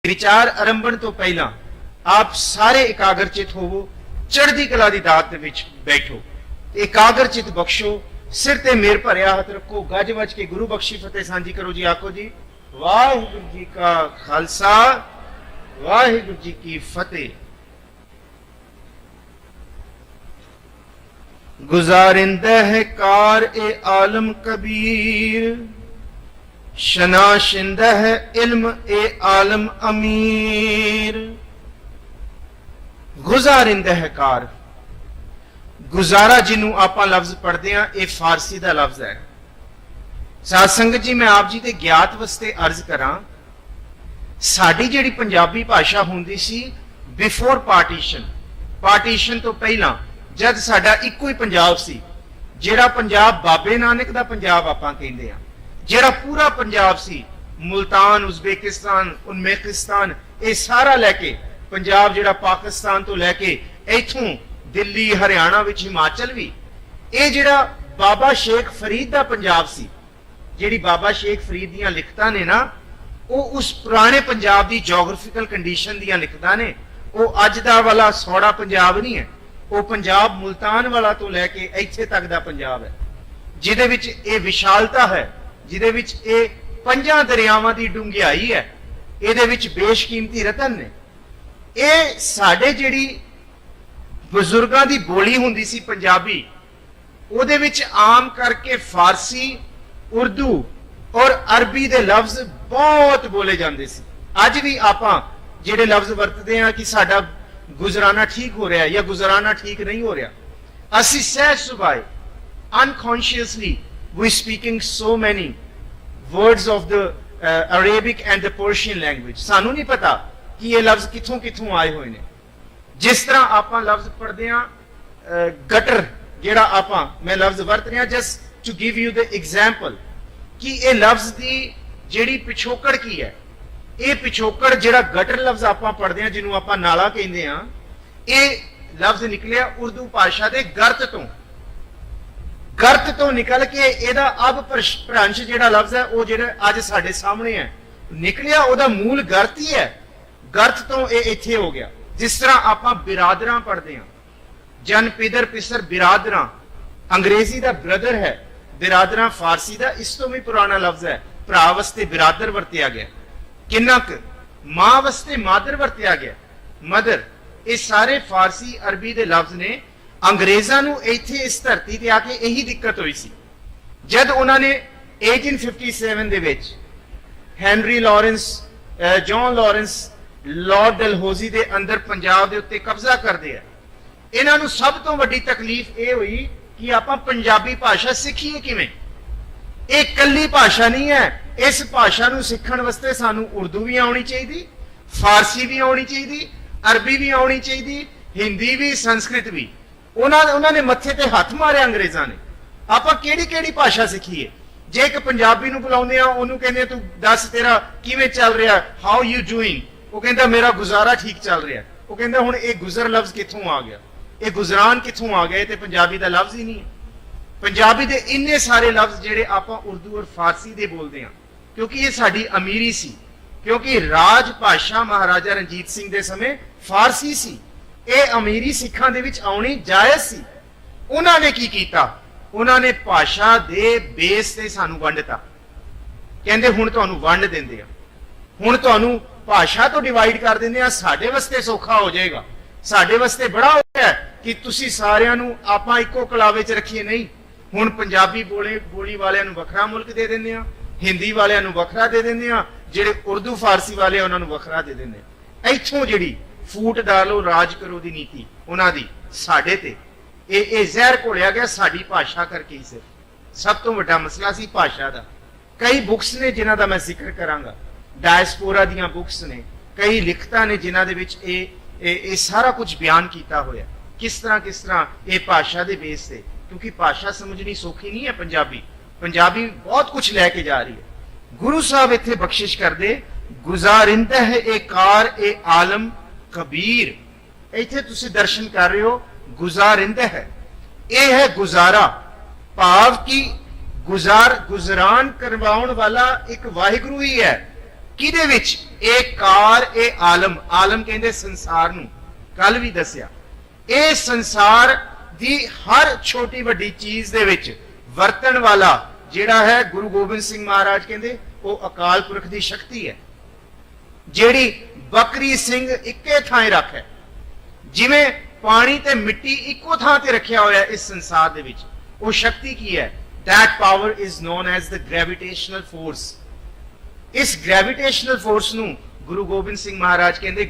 विचार आरंभण तो पहला आप सारे एकाग्रचित होवो, चढ़दी कला दी दात दे विच बैठो, एकाग्रचित बख्शो, सिर ते मेर भरिया हथ रखो, गज वज के गुरु बख्शी फतेह सांझी करो जी। आखो जी वाहिगुरु जी का खालसा वाहिगुरु जी की फतेह। गुजारिंदा है कार ए आलम कबीर, शनाशिंदा है इल्म ए आलम अमीर। गुजारिंदा है कार, गुजारा जिन्हों आप लफ्ज पढ़ते हैं, यह फारसी का लफ्ज है। साध संगत जी, मैं आप जी के ज्ञात वास्ते अर्ज करा, साडी जिहड़ी पंजाबी भाषा हुंदी सी बिफोर पार्टीशन, पार्टीशन तो पहला जद साडा इक्को ही पंजाब सी, जिहड़ा पंजाब बाबे नानक दा पंजाब आपां कहिंदे आ, जिहड़ा पूरा पंजाब सी, मुल्तान, उज़बेकिस्तान, उज़्बेकिस्तान, ये सारा लैके पंजाब जिहड़ा पाकिस्तान तो लैके इथों दिल्ली, हरियाणा विच हिमाचल भी, ये जिहड़ा बाबा शेख फरीद दा पंजाब सी, जिहड़ी बाबा शेख फरीद दीयां लिखतां ने ना, वो उस पुराने पंजाब दी जोग्राफिकल कंडीशन दीयां लिखतां ने। वो अज दा वाला सौड़ा पंजाब नहीं है, वो पंजाब मुल्तान वाला तो लैके इत्थे तक दा पंजाब है, जिहदे विच ये विशालता है, जिहदे विच ये 5 दरियावां दी डूंघियाई है, इहदे विच बेशकीमती रतन ने। ये साडे जिहड़ी बजुर्गां दी बोली हुंदी सी पंजाबी, उहदे विच आम करके फारसी, उर्दू और अरबी दे लफ्ज बहुत बोले जाते सी। अज भी आपां जिहड़े लफ्ज वरतदे हैं कि साडा गुजराना ठीक हो रहा है या गुजराना ठीक नहीं हो रहा, असी सहज सुभाए unconsciously we speaking so many words of the Arabic and the Persian language। सानू नहीं पता कि ये लफ्ज किथों किथों आए हुए ने। जिस तरह आपां लफ्ज पढ़दे हां गटर, जिहड़ा आपां मैं लफ्ज वरत रहा just to give you the example कि ये लफ्ज दी जिहड़ी पिछोकड़ की है, ये पिछोकड़ जिहड़ा गटर लफ्ज आपां पढ़दे हां, जिन्हों आपां नाला कहिंदे हां, ये लफ्ज निकलिया उर्दू भाषा दे गर्त तो। गर्त तो निकल के एदा अब भ्रंश जिहड़ा लफ्ज है वो जिहड़ा अज साडे सामने है निकलिया, ओदा मूल गर्त ही है। गर्त तो ये इत्थे हो गया। जिस तरह आपां बिरादरां पढ़दे हां, जन पिदर पिसर बिरादरां, अंग्रेजी दा ब्रदर है, बिरादरां फारसी दा इस तो भी पुराना लफ्ज है। भरा वास्ते बिरादर वरतिया गया, किन्नक मां वास्ते मादर वरतिया गया, मदर। ये सारे फारसी अरबी दे लफ्ज ने। अंग्रेजां नूं इत्थे इस धरती ते आके यही दिक्कत हुई सी, जद उन्होंने 1857 दे विच Henry Lawrence, John Lawrence, Lord Dalhousie दे अंदर पंजाब दे उत्ते कब्जा करदे आ। इन्हां नूं सब तो वड्डी तकलीफ ये हुई कि आपां पंजाबी भाषा सीखीए किवें। एक कल्ली भाषा नहीं है, इस भाषा नूं सीखण वास्ते सानू उर्दू भी आउणी चाहिदी, फारसी भी आउणी चाहिदी, अरबी भी आउणी चाहिदी, हिंदी भी, संस्कृत भी। उन्होंने मत्थे ते हथ मारे अंग्रेजां ने। आपां किहड़ी भाषा सीखीए? जे एक पंजाबी नूं बुलाउंदे आ, ओनूं कहंदे तू दस तेरा किवें चल रहा, हाउ यू डूइंग? वो कहंदा मेरा गुजारा ठीक चल रहा। वो कहंदा हुण ये गुजर लफ्ज कित्थों आ गया, ये गुजरान कित्थों आ गया? ते पंजाबी दा लफ्ज ही नहीं है। पंजाबी दे इन्ने सारे लफ्ज जिहड़े आपां उर्दू और फारसी दे बोलदे हां, क्योंकि ये साडी अमीरी सी, क्योंकि राज भाषा महाराजा रणजीत सिंह दे समय फारसी सी। ये अमीरी सिखां दे विच आउणी जायज़ सी। उन्हां ने की कीता? उन्हां ने भाषा दे बेस ते सानू वंडता। कहंदे हुण तुहानू वंड दिंदे आ, हुण तुहानू भाषा तो डिवाइड कर दिंदे आ, साडे वास्ते सौखा हो जाएगा, साडे वास्ते बड़ा हो गया कि तुसी सारियां नू आपां इक्को कलावे च रखीए। नहीं, हुण पंजाबी बोली वालियां नू वखरा मुल्क दे दिंदे आ, हिंदी वालियां नू वखरा दे दिंदे आ, जिहड़े उर्दू फारसी वाले उन्हां नू वखरा दे दिंदे आ। इत्थों जिहड़ी फूट डालो राज करो दी नीति उन्हां दी साडे ते ये जहर घोलिया गया साडी भाषा करके ही। सिर्फ सब तो वड्डा मसला सी भाषा दा। कई बुक्स ने जिन्हां दा मैं जिक्र करांगा, डायस्पोरा दीयां बुक्स ने, कई लिखतां ने जिन्हां दे विच ये सारा कुछ बयान कीता होया, किस तरह ये भाषा दे बेस ते। क्योंकि भाषा समझनी सौखी नहीं है। पंजाबी बहुत कुछ लैके जा रही है। गुरु साहब इत्थे बख्शिश करदे, गुजारिंदा है ए कार ए आलम कबीर। इत्थे तुसी दर्शन कर रहे हो, गुजारिंदा है, ये है गुजारा, भाव की गुजरान करवाउण वाला एक वाहिगुरु ही है। किहदे विच? ए कार ए आलम, आलम कहते संसार नूं, कल भी दसिया, ए संसार दी हर छोटी वड्डी चीज दे विच वरतन वाला जिहड़ा है गुरु गोबिंद सिंह महाराज कहते वो अकाल पुरख की शक्ति है, जिहड़ी बकरी सिंह इक्के थां रख है, जिवें पानी ते मिट्टी इक्को थां ते रखिया होया इस संसार दे विच, वो शक्ति की है। That power is known as the gravitational force. इस ग्रेविटेशनल फोर्स नूं गुरु गोबिंद सिंह महाराज कहते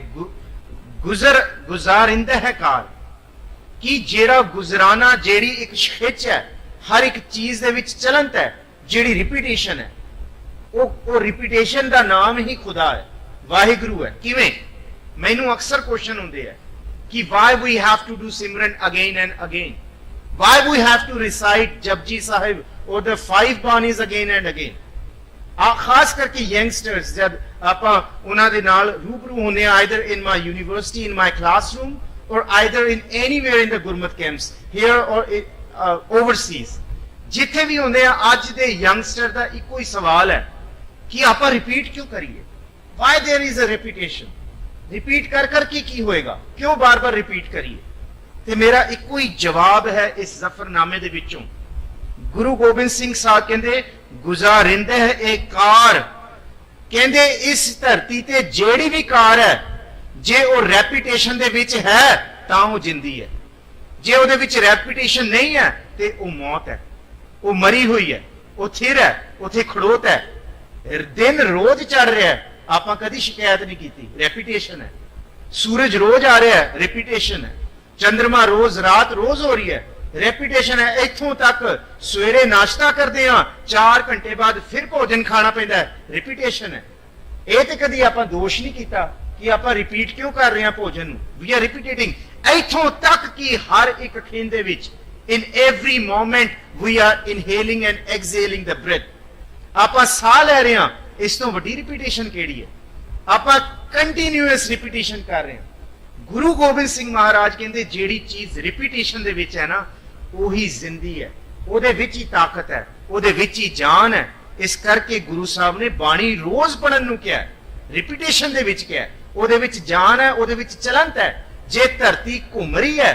गुजारिंदा है कार, कि जेड़ा गुजराना, जेड़ी एक खिच है हर एक चीज दे विच चलंत है, जेड़ी रिपीटेशन है, वो रिपीटेशन दा नाम ही खुदा है, वाहिगुरु है। किवें? मैनू अक्सर क्वेश्चन होंदे है कि why we have to do Simran again and again, why we have to recite Japji Sahib or the 5 banis again and again। खास करके यंगस्टर्स जब ਆਪਾਂ ਉਹਨਾਂ ਦੇ ਨਾਲ रूबरू होने, either in my university, in my classroom, or either in anywhere in the Gurmat camps here or overseas, ਜਿੱਥੇ ਵੀ ਹੁੰਦੇ ਆ, ਅੱਜ ਦੇ ਯੰਗਸਟਰ ਦਾ ਇੱਕੋ ਹੀ ਸਵਾਲ ਹੈ ਕਿ ਆਪਾਂ ਰਿਪੀਟ ਕਿਉਂ ਕਰੀਏ? why there is a repetition, repeat कर करके की होएगा, क्यों बार बार रिपीट करिए? ते मेरा इको ही जवाब है इस जफरनामे दे विचों। गुरु गोबिंद सिंह साहब कहंदे गुजारिंदे है एक कार, कहंदे इस धरती ते जेड़ी भी कार है, जे वो रेपिटेशन दे विच है तां वो जिंदी है, जे ਉਹਦੇ ਵਿੱਚ रेपिटेशन नहीं है ते वो मौत है, वो मरी हुई है, वो थिर है, उथे खड़ोत है, दिन रोज चढ़ रहा है, ਆਪਾਂ कदी शिकायत नहीं की, रेपिटेशन है। सूरज रोज आ रहा है, रेपिटेशन है। चंद्रमा रोज, रात रोज हो रही है, रेपिटेशन है। इथों तक सवेरे नाश्ता करते हैं, 4 घंटे बाद फिर भोजन खाना पैंदा है, रेपिटेशन है। ये तो कदी आप दोष नहीं किया कि आप रिपीट क्यों कर रहे हैं भोजन, वी आर रिपीटेटिंग। इथों तक कि हर एक खेंदे विच, in every moment we are inhaling and exhaling the breath. आप साह लै रहे हैं, इस तो वड्डी रिपीटेशन केड़ी है? आप कंटिन्यूअस रिपीटेशन कर रहे हैं। गुरु गोबिंद सिंह महाराज कहते जेड़ी चीज रिपीटेशन दे विच है ना, वही जिंदी है, ओदे विच ही ताकत है, ओदे विच ही जान है। इस करके गुरु साहब ने बाणी रोज पढ़न नूं कहा है। रिपीटेशन दे विच क्या है? ओदे विच जान है, ओदे विच चलंत है। जे धरती घूम रही है,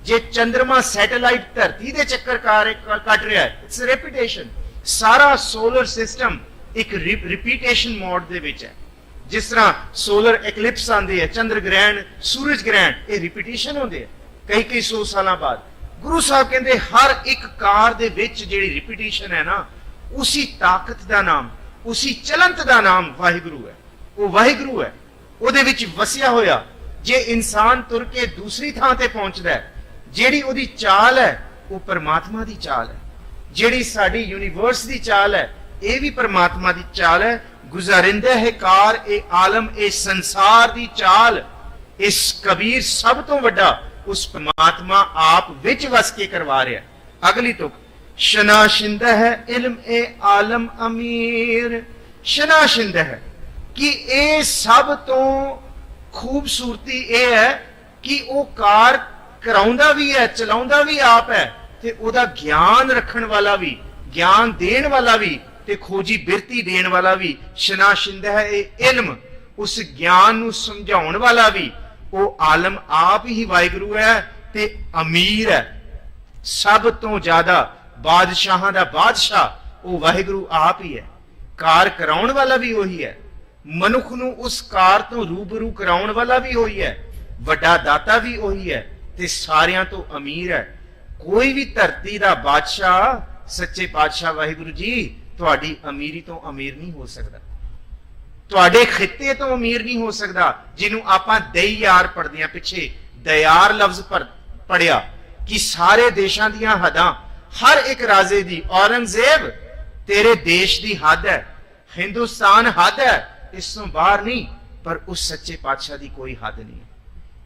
जे चंद्रमा सैटेलाइट धरती दे चक्कर कट रहा है, इट्स रिपीटेशन। सारा सोलर सिस्टम एक रिपीटेशन मोड दे विच है। जिस तरह सोलर एक्लिप्स आंदे है, चंद्र ग्रहण, सूरज ग्रहण, ये रिपीटेशन होंदे है कई कई 100 साल बाद। गुरु साहब कहते हर एक कार दे विच जिहड़ी रिपीटेशन है ना, उसी ताकत दा नाम, उसी चलंत दा नाम वाहिगुरु है। वो वाहिगुरु है, ਉਹਦੇ ਵਿੱਚ ਵਸਿਆ ਹੋਇਆ। ਜੇ ਇਨਸਾਨ ਤੁਰ ਕੇ ਦੂਸਰੀ ਥਾਂ ਤੇ ਪਹੁੰਚਦਾ ਹੈ, ਜਿਹੜੀ ਉਹਦੀ ਚਾਲ ਹੈ ਉਹ ਪਰਮਾਤਮਾ ਦੀ ਚਾਲ ਹੈ। ਜਿਹੜੀ ਸਾਡੀ ਯੂਨੀਵਰਸ ਦੀ ਚਾਲ ਹੈ, ਇਹ ਵੀ ਪਰਮਾਤਮਾ ਦੀ ਚਾਲ ਹੈ। ਗੁਜ਼ਾਰਿੰਦਾ ਹੈ ਕਾਰ ਇਹ ਆਲਮ, ਇਹ ਸੰਸਾਰ ਦੀ ਚਾਲ, ਇਸ ਕਬੀਰ ਸਭ ਤੋਂ ਵੱਡਾ ਉਸ ਪਰਮਾਤਮਾ ਆਪ ਵਿੱਚ ਵਸ ਕੇ ਕਰਵਾ ਰਿਹਾ। ਅਗਲੀ ਤੁਕ, शनाशिंदा है इल्म ए आलम अमीर। शनाशिंदा है कि ए सब तो खूबसूरती ए है कि वो कार कराउंदा भी है, चलाउंदा भी आप है, ते ओदा ज्ञान रखन वाला भी, ज्ञान देन वाला भी, ते खोजी बिरती देन वाला भी। शनाशिंदा है ए इल्म, उस ज्ञान नूं समझाउण वाला भी वो आलम आप ही वाहिगुरु है, ते अमीर है। सब तो ज्यादा बादशाहां दा बादशाह वो वाहिगुरु आप ही है। कार कराउण वाला भी वही है, मनुख नूं उस कार तो रूबरू कराउण वाला भी वही है, वड्डा दाता भी वही है, ते सारियां तो अमीर है। कोई भी धरती दा बादशाह सच्चे पातशाह वाहिगुरु जी तुहाडी अमीरी तो अमीर नहीं हो सकदा, तुहाडे खिते तो अमीर नहीं हो सकदा। जिन्हों आपां दयार पढ़दे हां, पिछे दयार लफ्ज पढ़िया कि सारे देशां दीयां हदां, हर एक राजे दी, औरंगजेब तेरे देश दी हद है, हिंदुस्तान हद है, इस तो बाहर नहीं, पर उस सच्चे पातशाह दी कोई हद नहीं है।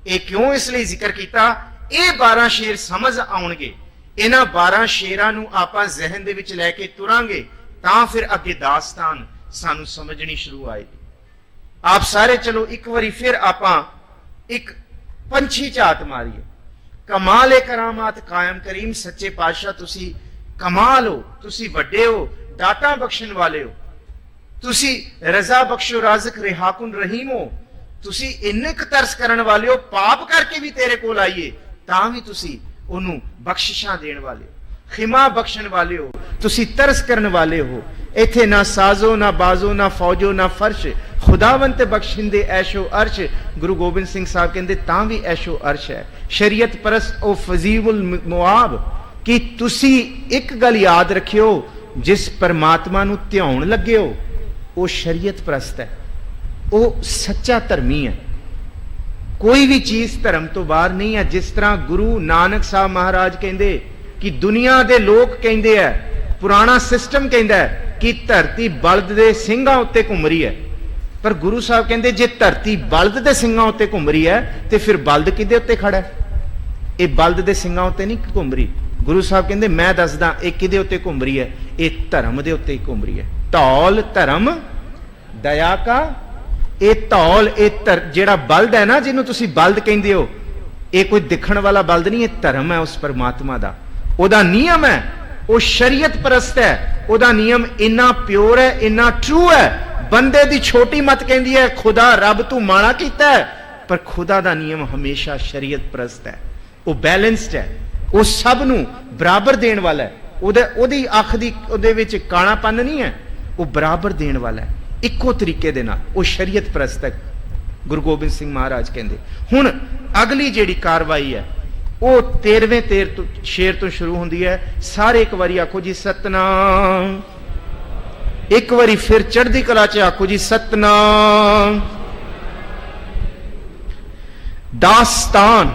ये क्यों इसलिए जिक्र किया? ये 12 शेर समझ आउणगे, इन्हां 12 शेरां नूं आपां जहन दे विच लैके तुरांगे तां फिर अगे दास्तान सानू समझनी शुरू आएगी। आप सारे चलो एक बारी फिर आपां एक पंछी झात मारिए। कमाल करामात कायम करीम सच्चे पातशाह तुसी कमाल हो, तुसी वड्डे हो, दाता बख्शण वाले हो, ਤੁਸੀਂ ਰਜ਼ਾ ਬਖਸ਼ੋ ਰਾਜ਼ਕ ਰਿਹਾਕੁਨ ਰਹੀਮ ਹੋ, ਤੁਸੀਂ ਇੰਨੇ ਕੁ ਤਰਸ ਕਰਨ ਵਾਲੇ ਹੋ, ਪਾਪ ਕਰਕੇ ਵੀ ਤੇਰੇ ਕੋਲ ਆਈਏ ਤਾਂ ਵੀ ਤੁਸੀਂ ਉਹਨੂੰ ਬਖਸ਼ਿਸ਼ਾਂ ਦੇਣ ਵਾਲੇ ਹੋ, ਖਿਮਾ ਬਖਸ਼ਣ ਵਾਲੇ ਹੋ, ਤੁਸੀਂ ਤਰਸ ਕਰਨ ਵਾਲੇ ਹੋ। ਇੱਥੇ ਨਾ ਸਾਜ਼ੋ ਨਾ ਬਾਜ਼ੋ ਨਾ ਫੌਜੋ ਨਾ ਫਰਸ਼, ਖੁਦਾਵੰਤ ਬਖਸ਼ਿੰਦੇ ਐਸ਼ੋ ਅਰਸ਼। ਗੁਰੂ ਗੋਬਿੰਦ ਸਿੰਘ ਸਾਹਿਬ ਕਹਿੰਦੇ ਤਾਂ ਵੀ ਐਸ਼ੋ ਅਰਸ਼ ਹੈ। ਸ਼ਰੀਅਤ ਪਰਸਤ ਉਹ ਫਜ਼ੀਬੁਲ ਮੁਆਬ, ਕਿ ਤੁਸੀਂ ਇੱਕ ਗੱਲ ਯਾਦ ਰੱਖਿਓ, ਜਿਸ ਪਰਮਾਤਮਾ ਨੂੰ ਧਿਆਉਣ ਲੱਗੇ ਹੋ ਉਹ ਸ਼ਰੀਅਤ ਪ੍ਰਸਤ ਹੈ, ਉਹ ਸੱਚਾ ਧਰਮੀ ਹੈ। ਕੋਈ ਵੀ ਚੀਜ਼ ਧਰਮ ਤੋਂ ਬਾਹਰ ਨਹੀਂ ਹੈ। ਜਿਸ ਤਰ੍ਹਾਂ ਗੁਰੂ ਨਾਨਕ ਸਾਹਿਬ ਮਹਾਰਾਜ ਕਹਿੰਦੇ ਕਿ ਦੁਨੀਆ ਦੇ ਲੋਕ ਕਹਿੰਦੇ ਆ, ਪੁਰਾਣਾ ਸਿਸਟਮ ਕਹਿੰਦਾ ਹੈ ਕਿ ਧਰਤੀ ਬਲਦ ਦੇ ਸਿੰਘਾਂ ਉੱਤੇ ਘੁੰਮ ਰਹੀ ਹੈ, ਪਰ ਗੁਰੂ ਸਾਹਿਬ ਕਹਿੰਦੇ ਜੇ ਧਰਤੀ ਬਲਦ ਦੇ ਸਿੰਘਾਂ ਉੱਤੇ ਘੁੰਮ ਰਹੀ ਹੈ ਤੇ ਫਿਰ ਬਲਦ ਕਿਹਦੇ ਉੱਤੇ ਖੜਾ ਹੈ? ਇਹ ਬਲਦ ਦੇ ਸਿੰਘਾਂ ਉੱਤੇ ਨਹੀਂ ਘੁੰਮ ਰਹੀ। ਗੁਰੂ ਸਾਹਿਬ ਕਹਿੰਦੇ ਮੈਂ ਦੱਸਦਾ ਇਹ ਕਿਹਦੇ ਉੱਤੇ ਘੁੰਮ ਰਹੀ ਹੈ? ਇਹ ਧਰਮ ਦੇ ਉੱਤੇ ਹੀ ਘੁੰਮ ਰਹੀ ਹੈ। ਧੌਲ ਧਰਮ ਦਇਆ ਕਾ, ਇਹ ਧੌਲ, ਇਹ ਜਿਹੜਾ ਬਲਦ ਹੈ ਨਾ, ਜਿਹਨੂੰ ਤੁਸੀਂ ਬਲਦ ਕਹਿੰਦੇ ਹੋ, ਇਹ ਕੋਈ ਦਿਖਣ ਵਾਲਾ ਬਲਦ ਨਹੀਂ, ਇਹ ਧਰਮ ਹੈ ਉਸ ਪਰਮਾਤਮਾ ਦਾ। ਉਹਦਾ ਨਿਯਮ ਹੈ, ਉਹ ਸ਼ਰੀਅਤ ਪ੍ਰਸਤ ਹੈ। ਉਹਦਾ ਨਿਯਮ ਇੰਨਾ ਪਿਓਰ ਹੈ, ਇੰਨਾ ਟਰੂ ਹੈ। ਬੰਦੇ ਦੀ ਛੋਟੀ ਮਤ ਕਹਿੰਦੀ ਹੈ ਖੁਦਾ ਰੱਬ ਤੂੰ ਮਾੜਾ ਕੀਤਾ ਹੈ, ਪਰ ਖੁਦਾ ਦਾ ਨਿਯਮ ਹਮੇਸ਼ਾ ਸ਼ਰੀਅਤ ਪ੍ਰਸਤ ਹੈ। ਉਹ ਬੈਲੈਂਸਡ ਹੈ, ਉਹ ਸਭ ਨੂੰ ਬਰਾਬਰ ਦੇਣ ਵਾਲਾ ਹੈ। ਉਹਦੀ ਅੱਖ ਦੀ ਉਹਦੇ ਵਿੱਚ ਕਾਣਾਪਨ ਨਹੀਂ ਹੈ, ਉਹ ਬਰਾਬਰ ਦੇਣ ਵਾਲਾ ਹੈ ਇੱਕੋ ਤਰੀਕੇ ਦੇ ਨਾਲ। ਉਹ ਸ਼ਰੀਅਤ ਪ੍ਰਸਤ ਹੈ, ਗੁਰੂ ਗੋਬਿੰਦ ਸਿੰਘ ਮਹਾਰਾਜ ਕਹਿੰਦੇ। ਹੁਣ ਅਗਲੀ ਜਿਹੜੀ ਕਾਰਵਾਈ ਹੈ ਉਹ 13ਵੇਂ ਸ਼ੇਰ ਤੋਂ ਸ਼ੁਰੂ ਹੁੰਦੀ ਹੈ। ਸਾਰੇ ਇੱਕ ਵਾਰੀ ਆਖੋ ਜੀ ਸਤਨਾਮ। ਇੱਕ ਵਾਰੀ ਫਿਰ ਚੜ੍ਹਦੀ ਕਲਾ ਚ ਆਖੋ ਜੀ ਸਤਨਾਮ। ਦਾਸਤਾਨ,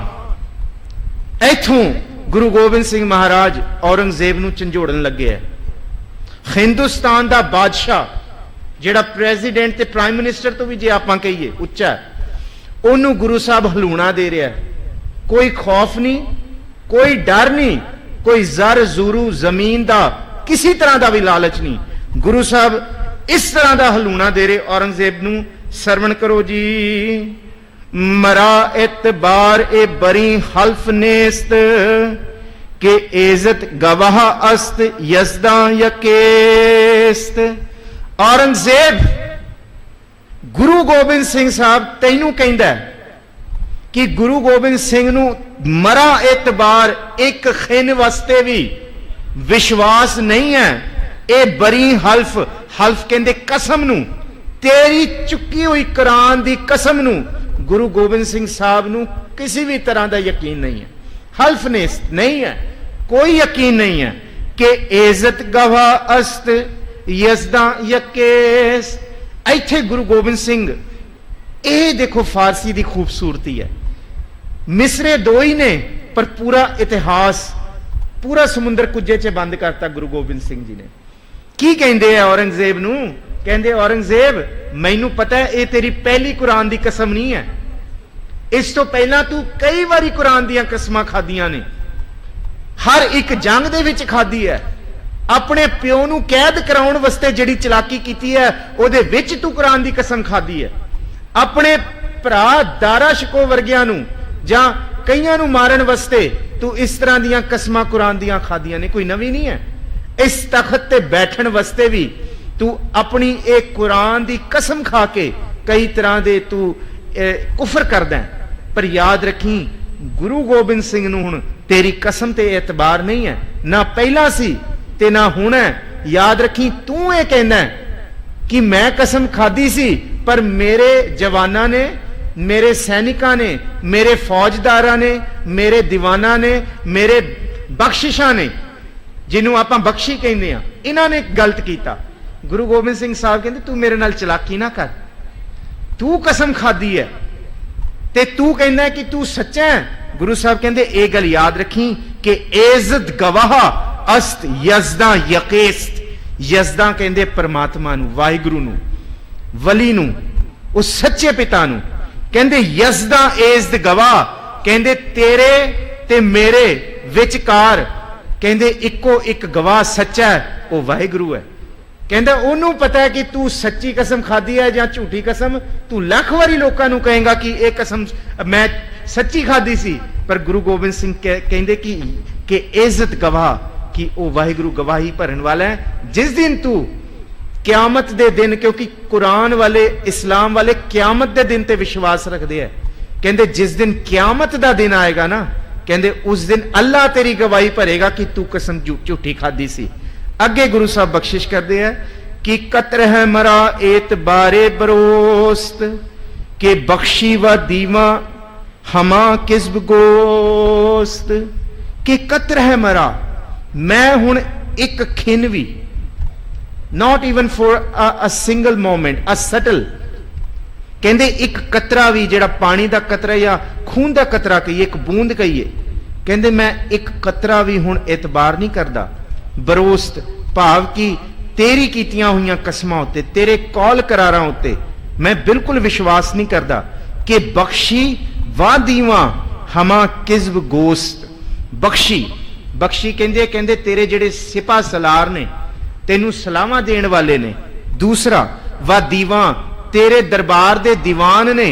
ਇੱਥੋਂ ਗੁਰੂ ਗੋਬਿੰਦ ਸਿੰਘ ਮਹਾਰਾਜ ਔਰੰਗਜ਼ੇਬ ਨੂੰ ਝੰਜੋੜਨ ਲੱਗੇ ਹੈ। ਹਿੰਦੁਸਤਾਨ ਦਾ ਬਾਦਸ਼ਾਹ ਜਿਹੜਾ ਪ੍ਰੈਜ਼ੀਡੈਂਟ ਤੇ ਪ੍ਰਾਈਮ ਮਿਨਿਸਟਰ ਤੋਂ ਵੀ ਜੇ ਆਪਾਂ ਕਹੀਏ ਉੱਚਾ, ਉਹਨੂੰ ਗੁਰੂ ਸਾਹਿਬ ਹਲੂਣਾ ਦੇ ਰਿਹਾ। ਕੋਈ ਖੌਫ ਨਹੀਂ, ਕੋਈ ਡਰ ਨਹੀਂ, ਕੋਈ ਜ਼ਰ ਜ਼ੁਰੂ ਜ਼ਮੀਨ ਦਾ ਕਿਸੇ ਤਰ੍ਹਾਂ ਦਾ ਵੀ ਲਾਲਚ ਨਹੀਂ। ਗੁਰੂ ਸਾਹਿਬ ਇਸ ਤਰ੍ਹਾਂ ਦਾ ਹਲੂਣਾ ਦੇ ਰਹੇ ਔਰੰਗਜ਼ੇਬ ਨੂੰ। ਸਰਵਣ ਕਰੋ ਜੀ। ਮਰਾ ਇਤਬਾਰ ਇਹ ਬਰੀ ਹਲਫ ਨੇਸਤ, ਕਿ ਇਜ਼ਤ ਗਵਾਹ ਅਸਤ ਯਜ਼ਦਾ ਯਕੇਸਤ। ਔਰੰਗਜ਼ੇਬ, ਗੁਰੂ ਗੋਬਿੰਦ ਸਿੰਘ ਸਾਹਿਬ ਤੈਨੂੰ ਕਹਿੰਦਾ ਕਿ ਗੁਰੂ ਗੋਬਿੰਦ ਸਿੰਘ ਨੂੰ ਮਰਾ ਇਤਬਾਰ ਇੱਕ ਖਿੰਨ ਵਾਸਤੇ ਵੀ ਵਿਸ਼ਵਾਸ ਨਹੀਂ ਹੈ। ਇਹ ਬਰੀ ਹਲਫ, ਹਲਫ ਕਹਿੰਦੇ ਕਸਮ ਨੂੰ, ਤੇਰੀ ਚੁੱਕੀ ਹੋਈ ਕੁਰਾਨ ਦੀ ਕਸਮ ਨੂੰ ਗੁਰੂ ਗੋਬਿੰਦ ਸਿੰਘ ਸਾਹਿਬ ਨੂੰ ਕਿਸੇ ਵੀ ਤਰ੍ਹਾਂ ਦਾ ਯਕੀਨ ਨਹੀਂ ਹੈ। ਹਲਫ ਨੇਸਤ ਨਹੀਂ ਹੈ, ਕੋਈ ਯਕੀਨ ਨਹੀਂ ਹੈ ਕਿ ਇਜ਼ਤ ਗਵਾਹ ਅਸਤ ਯਜ਼ਦਾ ਯਕੇਸ। ਇੱਥੇ ਗੁਰੂ ਗੋਬਿੰਦ ਸਿੰਘ, ਇਹ ਦੇਖੋ ਫਾਰਸੀ ਦੀ ਖੂਬਸੂਰਤੀ ਹੈ। ਮਿਸਰੇ ਦੋ ਹੀ ਨੇ ਪਰ ਪੂਰਾ ਇਤਿਹਾਸ, ਪੂਰਾ ਸਮੁੰਦਰ ਕੁੱਜੇ 'ਚ ਬੰਦ ਕਰਤਾ ਗੁਰੂ ਗੋਬਿੰਦ ਸਿੰਘ ਜੀ ਨੇ। ਕੀ ਕਹਿੰਦੇ ਆ ਔਰੰਗਜ਼ੇਬ ਨੂੰ? ਕਹਿੰਦੇ ਔਰੰਗਜ਼ੇਬ ਮੈਨੂੰ ਪਤਾ ਹੈ ਇਹ ਤੇਰੀ ਪਹਿਲੀ ਕੁਰਾਨ ਦੀ ਕਸਮ ਨਹੀਂ ਹੈ, ਇਸ ਤੋਂ ਪਹਿਲਾਂ ਤੂੰ ਕਈ ਵਾਰੀ ਕੁਰਾਨ ਦੀਆਂ ਕਸਮਾਂ ਖਾਧੀਆਂ ਨੇ, ਹਰ ਇੱਕ ਜੰਗ ਦੇ ਵਿੱਚ ਖਾਧੀ ਹੈ। ਆਪਣੇ ਪਿਓ ਨੂੰ ਕੈਦ ਕਰਾਉਣ ਵਾਸਤੇ ਜਿਹੜੀ ਚਲਾਕੀ ਕੀਤੀ ਹੈ ਉਹਦੇ ਵਿੱਚ ਤੂੰ ਕੁਰਾਨ ਦੀ ਕਸਮ ਖਾਧੀ ਹੈ। ਆਪਣੇ ਭਰਾ ਦਾਰਾ ਸ਼ਿਕੋ ਵਰਗਿਆਂ ਨੂੰ ਜਾਂ ਕਈਆਂ ਨੂੰ ਮਾਰਨ ਵਾਸਤੇ ਤੂੰ ਇਸ ਤਰ੍ਹਾਂ ਦੀਆਂ ਕਸਮਾਂ ਕੁਰਾਨ ਦੀਆਂ ਖਾਧੀਆਂ ਨੇ, ਕੋਈ ਨਵੀਂ ਨਹੀਂ ਹੈ। ਇਸ ਤਖਤ ਤੇ ਬੈਠਣ ਵਾਸਤੇ ਵੀ ਤੂੰ ਆਪਣੀ ਇਹ ਕੁਰਾਨ ਦੀ ਕਸਮ ਖਾ ਕੇ ਕਈ ਤਰ੍ਹਾਂ ਦੇ ਤੂੰ ਕੁਫਰ ਕਰਦਾ। ਪਰ ਯਾਦ ਰੱਖੀ ਗੁਰੂ ਗੋਬਿੰਦ ਸਿੰਘ ਨੂੰ ਹੁਣ ਤੇਰੀ ਕਸਮ ਤੇ ਇਤਬਾਰ ਨਹੀਂ ਹੈ, ਨਾ ਪਹਿਲਾਂ ਸੀ ਤੇ ਨਾ ਹੁਣ ਹੈ। ਯਾਦ ਰੱਖੀ ਤੂੰ ਇਹ ਕਹਿੰਦਾ ਕਿ ਮੈਂ ਕਸਮ ਖਾਧੀ ਸੀ, ਪਰ ਮੇਰੇ ਜਵਾਨਾਂ ਨੇ, ਮੇਰੇ ਸੈਨਿਕਾਂ ਨੇ, ਮੇਰੇ ਫੌਜਦਾਰਾਂ ਨੇ, ਮੇਰੇ ਦੀਵਾਨਾਂ ਨੇ, ਮੇਰੇ ਬਖਸ਼ਿਸ਼ਾਂ ਨੇ, ਜਿਹਨੂੰ ਆਪਾਂ ਬਖਸ਼ੀ ਕਹਿੰਦੇ ਆ, ਇਹਨਾਂ ਨੇ ਗਲਤ ਕੀਤਾ। ਗੁਰੂ ਗੋਬਿੰਦ ਸਿੰਘ ਸਾਹਿਬ ਕਹਿੰਦੇ ਤੂੰ ਮੇਰੇ ਨਾਲ ਚਲਾਕੀ ਨਾ ਕਰ, ਤੂੰ ਕਸਮ ਖਾਧੀ ਹੈ ਤੇ ਤੂੰ ਕਹਿੰਦਾ ਕਿ ਤੂੰ ਸੱਚਾ ਹੈ। ਗੁਰੂ ਸਾਹਿਬ ਕਹਿੰਦੇ ਇਹ ਗੱਲ ਯਾਦ ਰੱਖੀ ਕਿ ਇਜ਼ਤ ਗਵਾਹ ਅਸਤ ਯਜ਼ਦਾ ਯਕੇਸਤ। ਯਜ਼ਦਾ ਕਹਿੰਦੇ ਪਰਮਾਤਮਾ ਨੂੰ, ਵਾਹਿਗੁਰੂ ਨੂੰ, ਵਲੀ ਨੂੰ, ਉਸ ਸੱਚੇ ਪਿਤਾ ਨੂੰ। ਕਹਿੰਦੇ ਯਜ਼ਦਾ ਇਜ਼ਤ ਗਵਾਹ, ਕਹਿੰਦੇ ਤੇਰੇ ਤੇ ਮੇਰੇ ਵਿਚਕਾਰ ਕਹਿੰਦੇ ਇੱਕੋ ਇੱਕ ਗਵਾਹ ਸੱਚਾ ਹੈ, ਉਹ ਵਾਹਿਗੁਰੂ ਹੈ। ਕਹਿੰਦਾ ਉਹਨੂੰ ਪਤਾ ਹੈ ਕਿ ਤੂੰ ਸੱਚੀ ਕਸਮ ਖਾਧੀ ਹੈ ਜਾਂ ਝੂਠੀ ਕਸਮ। ਤੂੰ ਲੱਖ ਵਾਰੀ ਲੋਕਾਂ ਨੂੰ ਕਹੇਗਾ ਕਿ ਇਹ ਕਸਮ ਮੈਂ ਸੱਚੀ ਖਾਧੀ ਸੀ, ਪਰ ਗੁਰੂ ਗੋਬਿੰਦ ਸਿੰਘ ਕਹਿੰਦੇ ਕਿ ਇਜ਼ਤ ਗਵਾਹ, ਕਿ ਉਹ ਵਾਹਿਗੁਰੂ ਗਵਾਹੀ ਭਰਨ ਵਾਲਾ ਹੈ। ਜਿਸ ਦਿਨ ਤੂੰ क्यामत दे दिन, क्योंकि कुरान वाले इस्लाम वाले क्यामत दे दिन ते विश्वास रखते हैं, कहते जिस दिन क्यामत दा दिन आएगा ना, कहते उस दिन अल्लाह तेरी गवाही भरेगा कि तू कसम झूठी खाधी सी। अगे गुरु साहब बख्शिश करते हैं कि कत्र है मरा एतबारे बरोस्त के बख्शी व दीवा हमा किस्ब गोस्त, कि कत्र है मरा, मैं हुण एक खिन भी, not even for a single moment, a subtle, कहते एक कतरा भी, जिहड़ा पानी का कतरा या खून का कतरा कहिए, एक बूंद कहिए, कहते मैं एक कतरा भी हुण एतबार नहीं करता। बरोस्त भाव की तेरी कीतियां हुई कसमां उत्ते, तेरे कौल करारां उत्ते मैं बिल्कुल विश्वास नहीं करता कि बख्शी वा दीवा हमा किस्ब गोस्त। बख्शी बख्शी कहते तेरे जेड़े सिपा सलार ने, तेनू सलावा देण वाले ने। दूसरा वा दीवा, तेरे दरबार दे दीवान ने।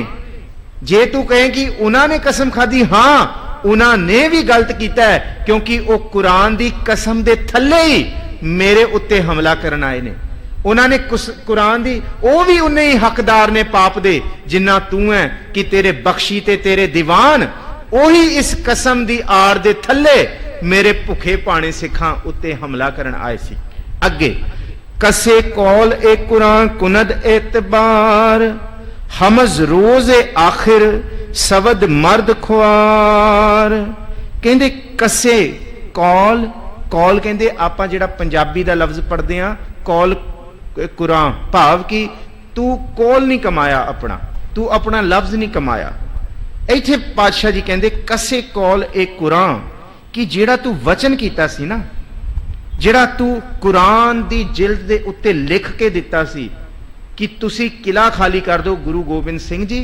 जे तू कहे कि उन्होंने कसम खाधी, हां उन्होंने भी गलत किया है, क्योंकि वह कुरान की कसम दे थले ही मेरे उत्ते हमला करन आए ने। उन्होंने कुरान दी, वो भी उन्ने ही हकदार ने पाप दे जिन्ना तू है, कि तेरे बख्शी ते तेरे दीवान ओही इस कसम दी आड़ दे थले मेरे भुखे पाने सिखां उत्ते हमला करन आए सी। अगे कसे कौल ए कुरान कुनद एतबार हमज रोज ए आखिर सवद मर्द खुआर। कहते कसे कौल, कौल कहते आपां जिहड़ा पंजाबी दा लफ्ज पढ़दे हां कौल कुरान, भाव कि तू कौल नहीं कमाया अपना, तू अपना लफ्ज नहीं कमाया। इत्थे पातशाह जी कहते कसे कौल ए कुरान, कि जिहड़ा तू वचन कीता सी ना, जिहड़ा तू कुरान दी जिल्द दे उत्ते लिख के दिता सी कि तुसी किला खाली कर दो गुरु गोबिंद सिंह जी,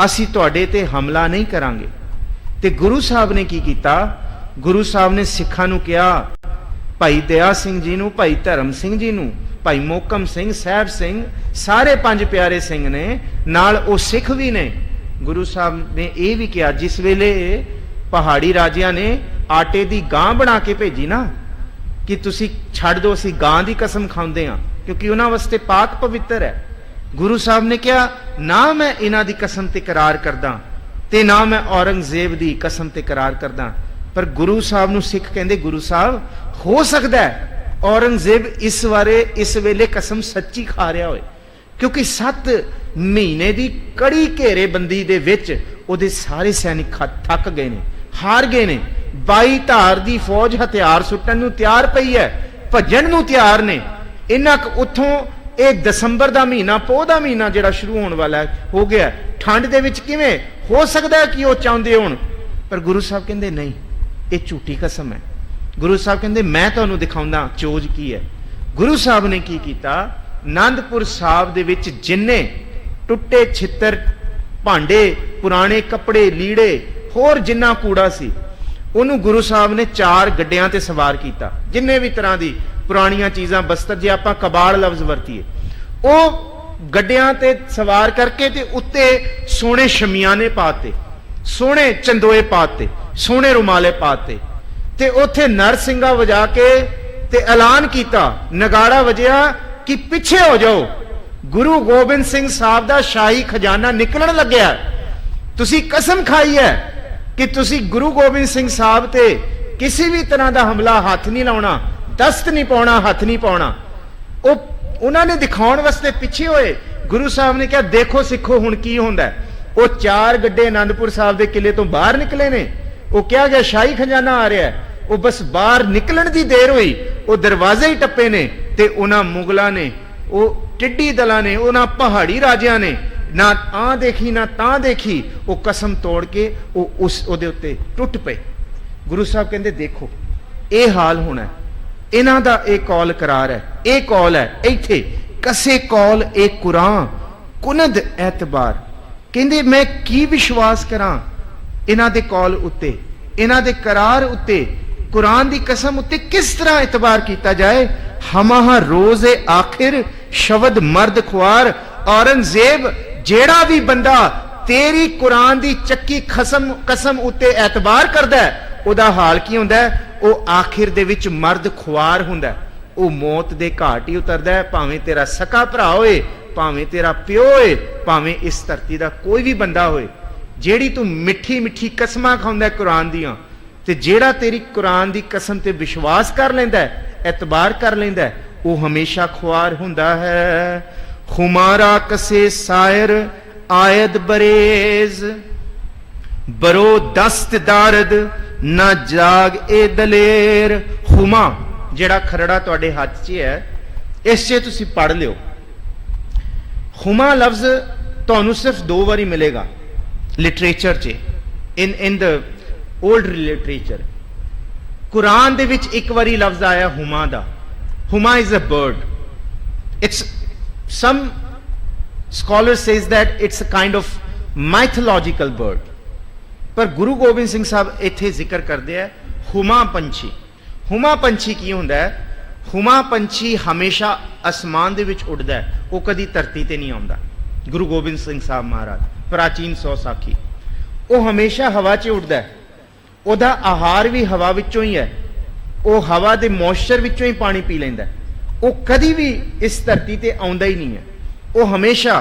असी तुहाडे ते हमला नहीं करांगे। ते गुरु साहब ने की कीता, गुरु साहब ने सिखां नूं कहा, भाई दया सिंह जी नूं, भाई धर्म सिंह जी नूं, भाई मोहकम सिंह, साहब सिंह, सारे पंज प्यारे सिंह ने, नाल ओ सिख भी ने। गुरु साहब ने यह भी कहा, जिस वेले पहाड़ी राजिया ने आटे दी गां बना के भेजी ना, कि तुसी छड़ दो, असी गां दी कसम खांदे हां, क्योंकि उन्हां वास्ते पाक पवित्र है। गुरु साहब ने कहा ना मैं इन्हां दी कसम ते करार करदा, ते ना मैं औरंगजेब दी कसम ते करार करदा। पर गुरु साहब नूं सिख कहंदे, गुरु साहब हो सकदा है औरंगजेब इस बारे इस वेले कसम सच्ची खा रहा होए, क्योंकि 7 महीने दी कड़ी घेरेबंदी दे विच उहदे सारे सैनिक थक गए ने, हार गए ने। 22 धार दी फौज हथियार सुट्टण नूं तैयार पई है, भजन नूं तैयार ने। इन्ना उत्थों ये दसंबर दा महीना, पोह दा महीना जिहड़ा शुरू होने वाला है, हो गया। ठंड दे विच किवें हो सकदा है कि वो चाहुंदे होण, पर गुरु साहब कहंदे नहीं, ये झूठी कसम है। गुरु साहब कहंदे मैं तुहानूं दिखाउंदा चोज की है। गुरु साहब ने की कीता, आनंदपुर साहब दे विच जिन्ने टुੱਟੇ छित्तर भांडे, पुराने कपड़े, लीड़े, होर जिन्ना कूड़ा सी, उन्होंने गुरु साहब ने 4 गड्डियां ते सवार किया। जिन्ने भी तरह की पुरानियां चीज़ां, बस्तर, जे आपां कबाड़ लफ्ज वरतीए, वो गड्डियां ते सवार करके ते उत्ते सोने शमियाने पाते, सोने चंदोए पाते, सोने रुमाले पाते, ते उत्थे नरसिंगा वजा के ते ऐलान किया, नगाड़ा वजया कि पिछे हो जाओ, गुरु गोबिंद सिंह साहब दा शाही खजाना निकलण लग्या। तुसी कसम खाई है कि तुसी गुरु गोबिंद सिंह साहब ते किसी भी तरह का हमला हाथ नहीं लाउणा, दस्त नहीं पाउणा, हाथ नहीं पाउणा। उन्होंने दिखाउण वास्ते पिछे होए। गुरु साहब ने कहा देखो सिखो हुण की हुंदा है। वो 4 गड्ढे आनंदपुर साहब के किले तो बाहर निकले ने, वो क्या गया शाही खजाना आ रहा है, वो बस बाहर निकलण दी देर हुई, वो दरवाजे ही टप्पे ने, ते उन्हां मुगलां ने, वो टिड्डी दलां ने, उन्हां पहाड़ी राजियां ने ना आ देखी ना ता देखी, वो कसम तोड़ के वो उस उहदे उत्ते टुट पे। गुरु साहब कहंदे देखो ये हाल होना है, इन्हां दा ये कौल करार है, ये कौल है। इत्थे कसे कौल ए कुरान कुनद एतबार, कहंदे मैं की विश्वास करां इन्हां दे कौल उत्ते, इन्हां दे करार उत्ते, कुरान दी कसम उत्ते किस तरह एतबार किया जाए। हमाहा रोज ए आखिर शब्द मर्द खुआर, औरंगजेब जेड़ा भी बंदा तेरी कुरान दी चक्की कसम उत्ते एतबार करदा है, उहदा हाल की हुंदा है, वो आखिर दे विच मर्द खुआर हुंदा है। ਉਹ ਮੌਤ ਦੇ ਘਾਟ ਹੀ ਉਤਰਦਾ ਹੈ, ਭਾਵੇਂ ਤੇਰਾ ਸਕਾ ਭਰਾ ਹੋਏ, ਭਾਵੇਂ ਤੇਰਾ ਪਿਓ ਹੋਏ, ਭਾਵੇਂ ਇਸ ਧਰਤੀ ਦਾ ਕੋਈ ਵੀ ਬੰਦਾ ਹੋਏ। ਜਿਹੜੀ ਤੂੰ ਮਿੱਠੀ ਮਿੱਠੀ ਕਸਮਾਂ ਖਾਂਦਾ ਕੁਰਾਨ ਦੀਆਂ, ਤੇ ਜਿਹੜਾ ਤੇਰੀ ਕੁਰਾਨ ਦੀ ਕਸਮ ਤੇ ਵਿਸ਼ਵਾਸ ਕਰ ਲੈਂਦਾ ਹੈ, ਇਤਬਾਰ ਕਰ ਲੈਂਦਾ ਹੈ, ਉਹ ਹਮੇਸ਼ਾ ਖੁਆਰ ਹੁੰਦਾ ਹੈ। ਖੁਮਾਰਾ ਕਸੇ ਸਾਇਰ ਆਇਦ ਬਰੇਜ਼, ਬਰੋ ਦਸਤ ਦਾਰਦ ਨਾ ਜਾਗ ਏ ਦਲੇਰ। ਖੁਮਾ ਜਿਹੜਾ ਖਰੜਾ ਤੁਹਾਡੇ ਹੱਥ 'ਚ ਹੈ, ਇਸ 'ਚ ਤੁਸੀਂ ਪੜ੍ਹ ਲਿਓ। ਖੁਮਾ ਲਫ਼ਜ਼ ਤੁਹਾਨੂੰ ਸਿਰਫ 2 ਵਾਰੀ ਮਿਲੇਗਾ ਲਿਟਰੇਚਰ 'ਚ, ਇਨ ਦ ਓਲਡ ਲਿਟਰੇਚਰ। ਕੁਰਾਨ ਦੇ ਵਿੱਚ 1 ਵਾਰੀ ਲਫ਼ਜ਼ ਆਇਆ ਹੁਮਾ ਦਾ। ਹੁਮਾ is a bird. It's some scholar says that it's a kind of mythological bird, ਪਰ ਗੁਰੂ ਗੋਬਿੰਦ ਸਿੰਘ ਸਾਹਿਬ ਇੱਥੇ ਜ਼ਿਕਰ ਕਰਦੇ ਆ ਹੁਮਾ ਪੰਛੀ। ਹੁਮਾ ਪੰਛੀ ਕੀ ਹੁੰਦਾ ਹੈ? ਹੁਮਾ ਪੰਛੀ ਹਮੇਸ਼ਾ ਅਸਮਾਨ ਦੇ ਵਿੱਚ ਉੱਡਦਾ ਹੈ, ਉਹ ਕਦੀ ਧਰਤੀ ਤੇ ਨਹੀਂ ਆਉਂਦਾ। ਗੁਰੂ ਗੋਬਿੰਦ ਸਿੰਘ ਸਾਹਿਬ ਮਹਾਰਾਜ ਪ੍ਰਾਚੀਨ 100 ਸਾਖੀ, ਉਹ ਹਮੇਸ਼ਾ ਹਵਾ 'ਚ ਉੱਡਦਾ ਹੈ। ਉਹਦਾ ਆਹਾਰ ਵੀ ਹਵਾ ਵਿੱਚੋਂ ਹੀ ਹੈ, ਉਹ ਹਵਾ ਦੇ ਮੋਇਸਚਰ ਵਿੱਚੋਂ ਹੀ ਪਾਣੀ ਪੀ ਲੈਂਦਾ। ਉਹ ਕਦੀ ਵੀ ਇਸ ਧਰਤੀ ਤੇ ਆਉਂਦਾ ਹੀ ਨਹੀਂ ਹੈ, ਉਹ ਹਮੇਸ਼ਾ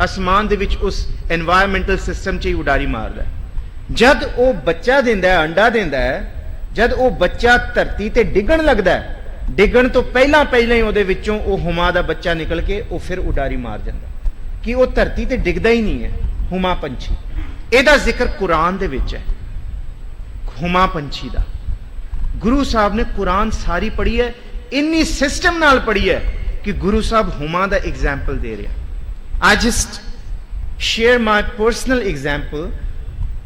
ਅਸਮਾਨ ਦੇ ਵਿੱਚ ਉਸ এনवायरमेंटल ਸਿਸਟਮ 'ਚ ਹੀ ਉਡਾਰੀ ਮਾਰਦਾ। ਜਦ ਉਹ ਬੱਚਾ ਦਿੰਦਾ ਹੈ, ਅੰਡਾ ਦਿੰਦਾ ਹੈ, ਜਦ ਉਹ ਬੱਚਾ ਧਰਤੀ ਤੇ ਡਿੱਗਣ ਲੱਗਦਾ ਹੈ, ਡਿੱਗਣ ਤੋਂ ਪਹਿਲਾਂ ਹੀ ਉਹਦੇ ਵਿੱਚੋਂ ਉਹ ਹੁਮਾ ਦਾ ਬੱਚਾ ਨਿਕਲ ਕੇ ਉਹ ਫਿਰ ਉਡਾਰੀ ਮਾਰ ਜਾਂਦਾ, ਕਿ ਉਹ ਧਰਤੀ ਤੇ ਡਿੱਗਦਾ ਹੀ ਨਹੀਂ ਹੈ। ਹੁਮਾ ਪੰਛੀ, ਇਹਦਾ ਜ਼ਿਕਰ ਕੁਰਾਨ ਦੇ ਵਿੱਚ ਹੈ, ਹੁਮਾ ਪੰਛੀ ਦਾ। ਗੁਰੂ ਸਾਹਿਬ ਨੇ ਕੁਰਾਨ ਸਾਰੀ ਪੜ੍ਹੀ ਹੈ, ਇੰਨੀ ਸਿਸਟਮ ਨਾਲ ਪੜ੍ਹੀ ਹੈ ਕਿ ਗੁਰੂ ਸਾਹਿਬ ਹੁਮਾ ਦਾ ਐਗਜ਼ਾਮਪਲ ਦੇ ਰਿਹਾ। I just share my personal example.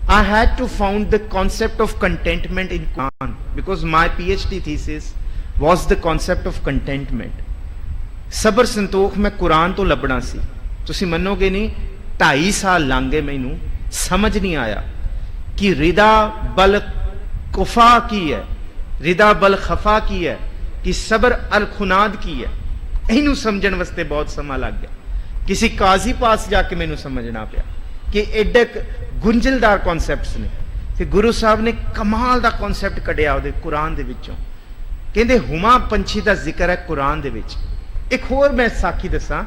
I had to found the concept of contentment in Quran because my PhD thesis was the concept of contentment. ਸਬਰ ਸੰਤੋਖ ਮੈਂ ਕੁਰਾਨ ਤੋਂ ਲੱਭਣਾ ਸੀ। ਤੁਸੀਂ ਮੰਨੋਗੇ ਨਹੀਂ, 2.5 ਸਾਲ ਲੰਘ ਗਏ, ਮੈਨੂੰ ਸਮਝ ਨਹੀਂ ਆਇਆ ਕਿ ਰਿਦਾ ਬਲ ਕੁਫਾ ਕੀ ਹੈ, ਰਿਦਾ ਬਲ ਖਫਾ ਕੀ ਹੈ, ਕਿ ਸਬਰ ਅਲ ਖੁਨਾਦ ਕੀ ਹੈ। ਇਹਨੂੰ ਸਮਝਣ ਵਾਸਤੇ ਬਹੁਤ ਸਮਾਂ ਲੱਗ ਗਿਆ। ਕਿਸੇ ਕਾਜ਼ੀ ਪਾਸ ਜਾ ਕੇ ਮੈਨੂੰ ਸਮਝਣਾ ਪਿਆ ਕਿ ਐਡੇ ਗੁੰਝਲਦਾਰ ਕਨਸੈਪਟਸ ਨੇ, ਤੇ ਗੁਰੂ ਸਾਹਿਬ ਨੇ ਕਮਾਲ ਦਾ ਕਨਸੈਪਟ ਕੱਢਿਆ ਉਹਦੇ ਕੁਰਾਨ ਦੇ ਵਿੱਚੋਂ। ਕਹਿੰਦੇ ਹੁਮਾ ਪੰਛੀ ਦਾ ਜ਼ਿਕਰ ਹੈ ਕੁਰਾਨ ਦੇ ਵਿੱਚ। ਇੱਕ ਹੋਰ ਮੈਂ ਸਾਖੀ ਦੱਸਾਂ।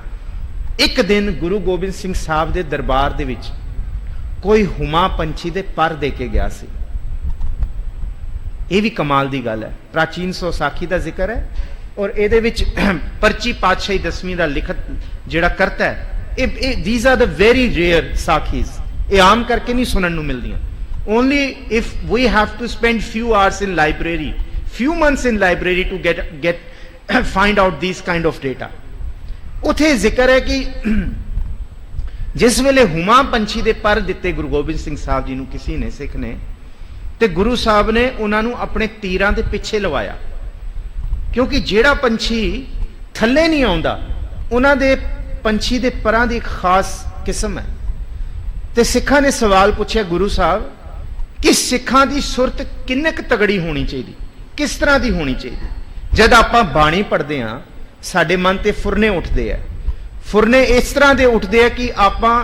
ਇੱਕ ਦਿਨ ਗੁਰੂ ਗੋਬਿੰਦ ਸਿੰਘ ਸਾਹਿਬ ਦੇ ਦਰਬਾਰ ਦੇ ਵਿੱਚ ਕੋਈ ਹੁਮਾ ਪੰਛੀ ਦੇ ਪਰ ਦੇ ਕੇ ਗਿਆ ਸੀ। ਇਹ ਵੀ ਕਮਾਲ ਦੀ ਗੱਲ ਹੈ। ਪ੍ਰਾਚੀਨ 100 ਸਾਖੀ ਦਾ ਜ਼ਿਕਰ ਹੈ, ਔਰ ਇਹਦੇ ਵਿੱਚ ਪਰਚੀ ਪਾਤਸ਼ਾਹੀ 10ਵੀਂ ਦਾ ਲਿਖਤ ਜਿਹੜਾ ਕਰਤਾ ਹੈ, ਇਹ these are the very rare ਸਾਖੀਜ਼। ਇਹ ਆਮ ਕਰਕੇ ਨਹੀਂ ਸੁਣਨ ਨੂੰ ਮਿਲਦੀਆਂ। only if we have to spend few hours in library, few months in library to get find out these kind of data। ਉੱਥੇ ਜ਼ਿਕਰ ਹੈ ਕਿ ਜਿਸ ਵੇਲੇ ਹੁਮਾ ਪੰਛੀ ਦੇ ਪਰ ਦਿੱਤੇ ਗੁਰੂ ਗੋਬਿੰਦ ਸਿੰਘ ਸਾਹਿਬ ਜੀ ਨੂੰ ਕਿਸੇ ਨੇ, ਸਿੱਖ ਨੇ, ਤੇ ਗੁਰੂ ਸਾਹਿਬ ਨੇ ਉਹਨਾਂ ਨੂੰ ਆਪਣੇ ਤੀਰਾਂ ਦੇ ਪਿੱਛੇ ਲਵਾਇਆ, ਕਿਉਂਕਿ ਜਿਹੜਾ ਪੰਛੀ ਥੱਲੇ ਨਹੀਂ ਆਉਂਦਾ, ਉਹਨਾਂ ਦੇ ਪੰਛੀ ਦੇ ਪਰਾਂ ਦੀ ਇੱਕ ਖਾਸ ਕਿਸਮ ਹੈ। ਤੇ ਸਿੱਖਾਂ ਨੇ ਸਵਾਲ ਪੁੱਛਿਆ ਗੁਰੂ ਸਾਹਿਬ ਕਿ ਸਿੱਖਾਂ ਦੀ ਸੁਰਤ ਕਿੰਨੇ ਕੁ ਤਗੜੀ ਹੋਣੀ ਚਾਹੀਦੀ, ਕਿਸ ਤਰ੍ਹਾਂ ਦੀ ਹੋਣੀ ਚਾਹੀਦੀ। ਜਦ ਆਪਾਂ ਬਾਣੀ ਪੜ੍ਹਦੇ ਹਾਂ, ਸਾਡੇ ਮਨ ਤੇ ਫੁਰਨੇ ਉੱਠਦੇ ਆ। ਫੁਰਨੇ ਇਸ ਤਰ੍ਹਾਂ ਦੇ ਉੱਠਦੇ ਆ ਕਿ ਆਪਾਂ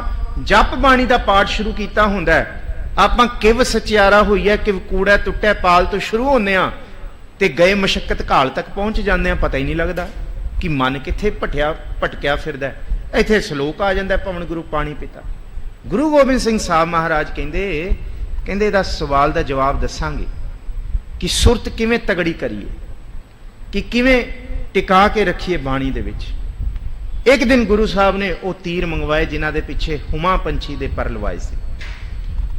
ਜਪ ਬਾਣੀ ਦਾ ਪਾਠ ਸ਼ੁਰੂ ਕੀਤਾ ਹੁੰਦਾ ਹੈ, ਆਪਾਂ ਕਿਵ ਸਚਿਆਰਾ ਹੋਈ ਹੈ, ਕਿਵ ਕੂੜਾ ਟੁੱਟਿਆ ਪਾਲ ਤੋਂ ਸ਼ੁਰੂ ਹੁੰਦੇ ਆ, ਤੇ ਗਏ ਮਸ਼ੱਕਤ ਘਾਲ ਤੱਕ ਪਹੁੰਚ ਜਾਂਦੇ ਆ। ਪਤਾ ਹੀ ਨਹੀਂ ਲੱਗਦਾ ਕਿ ਮਨ ਕਿੱਥੇ ਭਟਕਿਆ ਫਿਰਦਾ। ਇੱਥੇ ਸ਼ਲੋਕ ਆ ਜਾਂਦਾ, ਪਵਨ ਗੁਰੂ ਪਾਣੀ ਪਿਤਾ। ਗੁਰੂ ਗੋਬਿੰਦ ਸਿੰਘ ਸਾਹਿਬ ਮਹਾਰਾਜ ਕਹਿੰਦੇ ਇਹਦਾ ਸਵਾਲ ਦਾ ਜਵਾਬ ਦੱਸਾਂਗੇ ਕਿ ਸੁਰਤ ਕਿਵੇਂ ਤਗੜੀ ਕਰੀਏ, ਕਿ ਕਿਵੇਂ ਟਿਕਾ ਕੇ ਰੱਖੀਏ ਬਾਣੀ ਦੇ ਵਿੱਚ। ਇੱਕ ਦਿਨ ਗੁਰੂ ਸਾਹਿਬ ਨੇ ਉਹ ਤੀਰ ਮੰਗਵਾਏ ਜਿਨ੍ਹਾਂ ਦੇ ਪਿੱਛੇ ਹੁਮਾ ਪੰਛੀ ਦੇ ਪਰ ਲਵਾਏ ਸੀ।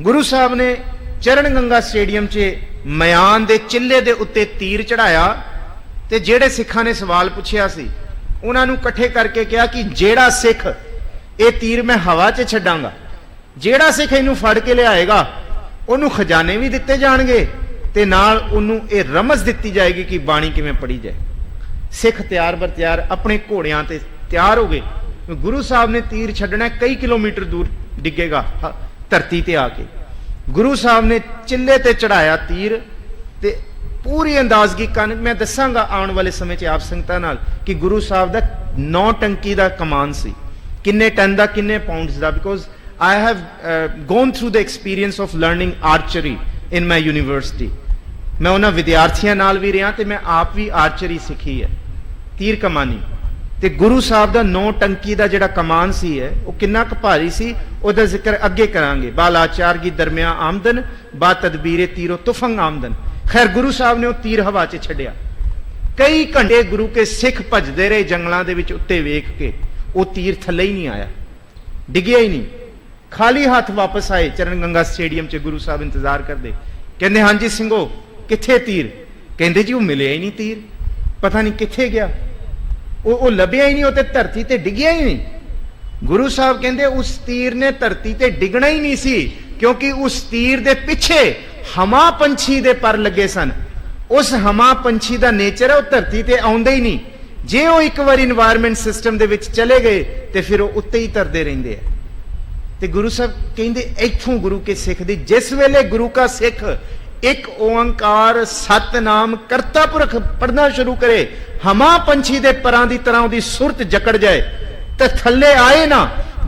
ਗੁਰੂ ਸਾਹਿਬ ਨੇ ਚਰਨ ਗੰਗਾ ਸਟੇਡੀਅਮ 'ਚ ਮਿਆਨ ਦੇ ਚਿੱਲੇ ਦੇ ਉੱਤੇ ਤੀਰ ਚੜਾਇਆ, ਤੇ ਜਿਹੜੇ ਸਿੱਖਾਂ ਨੇ ਸਵਾਲ ਪੁੱਛਿਆ ਸੀ ਉਹਨਾਂ ਨੂੰ ਇਕੱਠੇ ਕਰਕੇ ਕਿਹਾ ਕਿ ਜਿਹੜਾ ਸਿੱਖ ਇਹ ਤੀਰ ਮੈਂ ਹਵਾ 'ਚ ਛੱਡਾਂਗਾ, ਜਿਹੜਾ ਸਿੱਖ ਇਹਨੂੰ ਫੜ ਕੇ ਲਿਆਏਗਾ ਉਹਨੂੰ ਖਜ਼ਾਨੇ ਵੀ ਦਿੱਤੇ ਜਾਣਗੇ, ਤੇ ਨਾਲ ਉਹਨੂੰ ਇਹ ਰਮਜ਼ ਦਿੱਤੀ ਜਾਏਗੀ ਕਿ ਬਾਣੀ ਕਿਵੇਂ ਪੜ੍ਹੀ ਜਾਏ। ਸਿੱਖ ਤਿਆਰ ਬਰ ਤਿਆਰ ਆਪਣੇ ਘੋੜਿਆਂ ਤੇ ਤਿਆਰ ਹੋ ਗਏ। ਗੁਰੂ ਸਾਹਿਬ ਨੇ ਤੀਰ ਛੱਡਣਾ, ਕਈ ਕਿਲੋਮੀਟਰ ਦੂਰ ਡਿੱਗੇਗਾ ਧਰਤੀ ਤੇ ਆ ਕੇ। ਗੁਰੂ ਸਾਹਿਬ ਨੇ ਚਿੱਲੇ ਤੇ ਚੜਾਇਆ ਤੀਰ, ਤੇ ਪੂਰੀ ਅੰਦਾਜ਼ਗੀ ਕਰਨ ਮੈਂ ਦੱਸਾਂਗਾ ਆਉਣ ਵਾਲੇ ਸਮੇਂ 'ਚ ਆਪ ਸੰਗਤਾਂ ਨਾਲ ਕਿ ਗੁਰੂ ਸਾਹਿਬ ਦਾ 9 ਟੰਕੀ ਦਾ ਕਮਾਨ ਸੀ, ਕਿੰਨੇ ਟਨ ਦਾ, ਕਿੰਨੇ ਪਾਉਂਡਸ ਦਾ। Because I have gone through the experience of learning archery in my university। ਮੈਂ ਉਹਨਾਂ ਵਿਦਿਆਰਥੀਆਂ ਨਾਲ ਵੀ ਰਿਹਾ ਤੇ ਮੈਂ ਆਪ ਵੀ ਆਰਚਰੀ ਸਿੱਖੀ ਹੈ। तीर कमानी। ते गुरु साहब का 9 टंकी का जिहड़ा कमान सी है वो किन्ना क भारी सी, उहदा जिक्र अगे करांगे। बालाचार की दरमिया आमदन, बा तदबीरे तीरो तुफंग आमदन। खैर गुरु साहब ने वो तीर हवा च छड्डिया। कई घंटे गुरु के सिख भजदे रहे जंगलों के विच, उत्ते वेख के वो तीर थले ही नहीं आया, डिग्या ही नहीं। खाली हाथ वापस आए। चरण गंगा स्टेडियम च गुरु साहब इंतजार करते, कहते हाँ जी सिंघो किथे तीर? कहते जी वो मिले ही नहीं तीर, पता नहीं किथे गया, वो लभ्या ही नहीं, वो ते धरती ते डिग्या ही नहीं। गुरु साहब कहते उस तीर ने धरती ते डिगना ही नहीं सी, क्योंकि उस तीर दे पिछे हमा पंछी दे पर लगे सन। उस हमा पंछी का नेचर है वो धरती ते आउंदा ही नहीं। जे वो एक बार इन्वायरमेंट सिस्टम दे विच चले गए तो फिर वो उत्ते ही तरदे रहिंदे हैं। ते गुरु साहब कहते इत्थों गुरु के सिख दी, जिस वेले गुरु का सिख एक ओंकार सतनाम करता पुरख पढ़ना शुरू करे, हमा पंछी दे परां दी तरह उहदी सुरत जकड़ जाए ते थल्ले आए ना,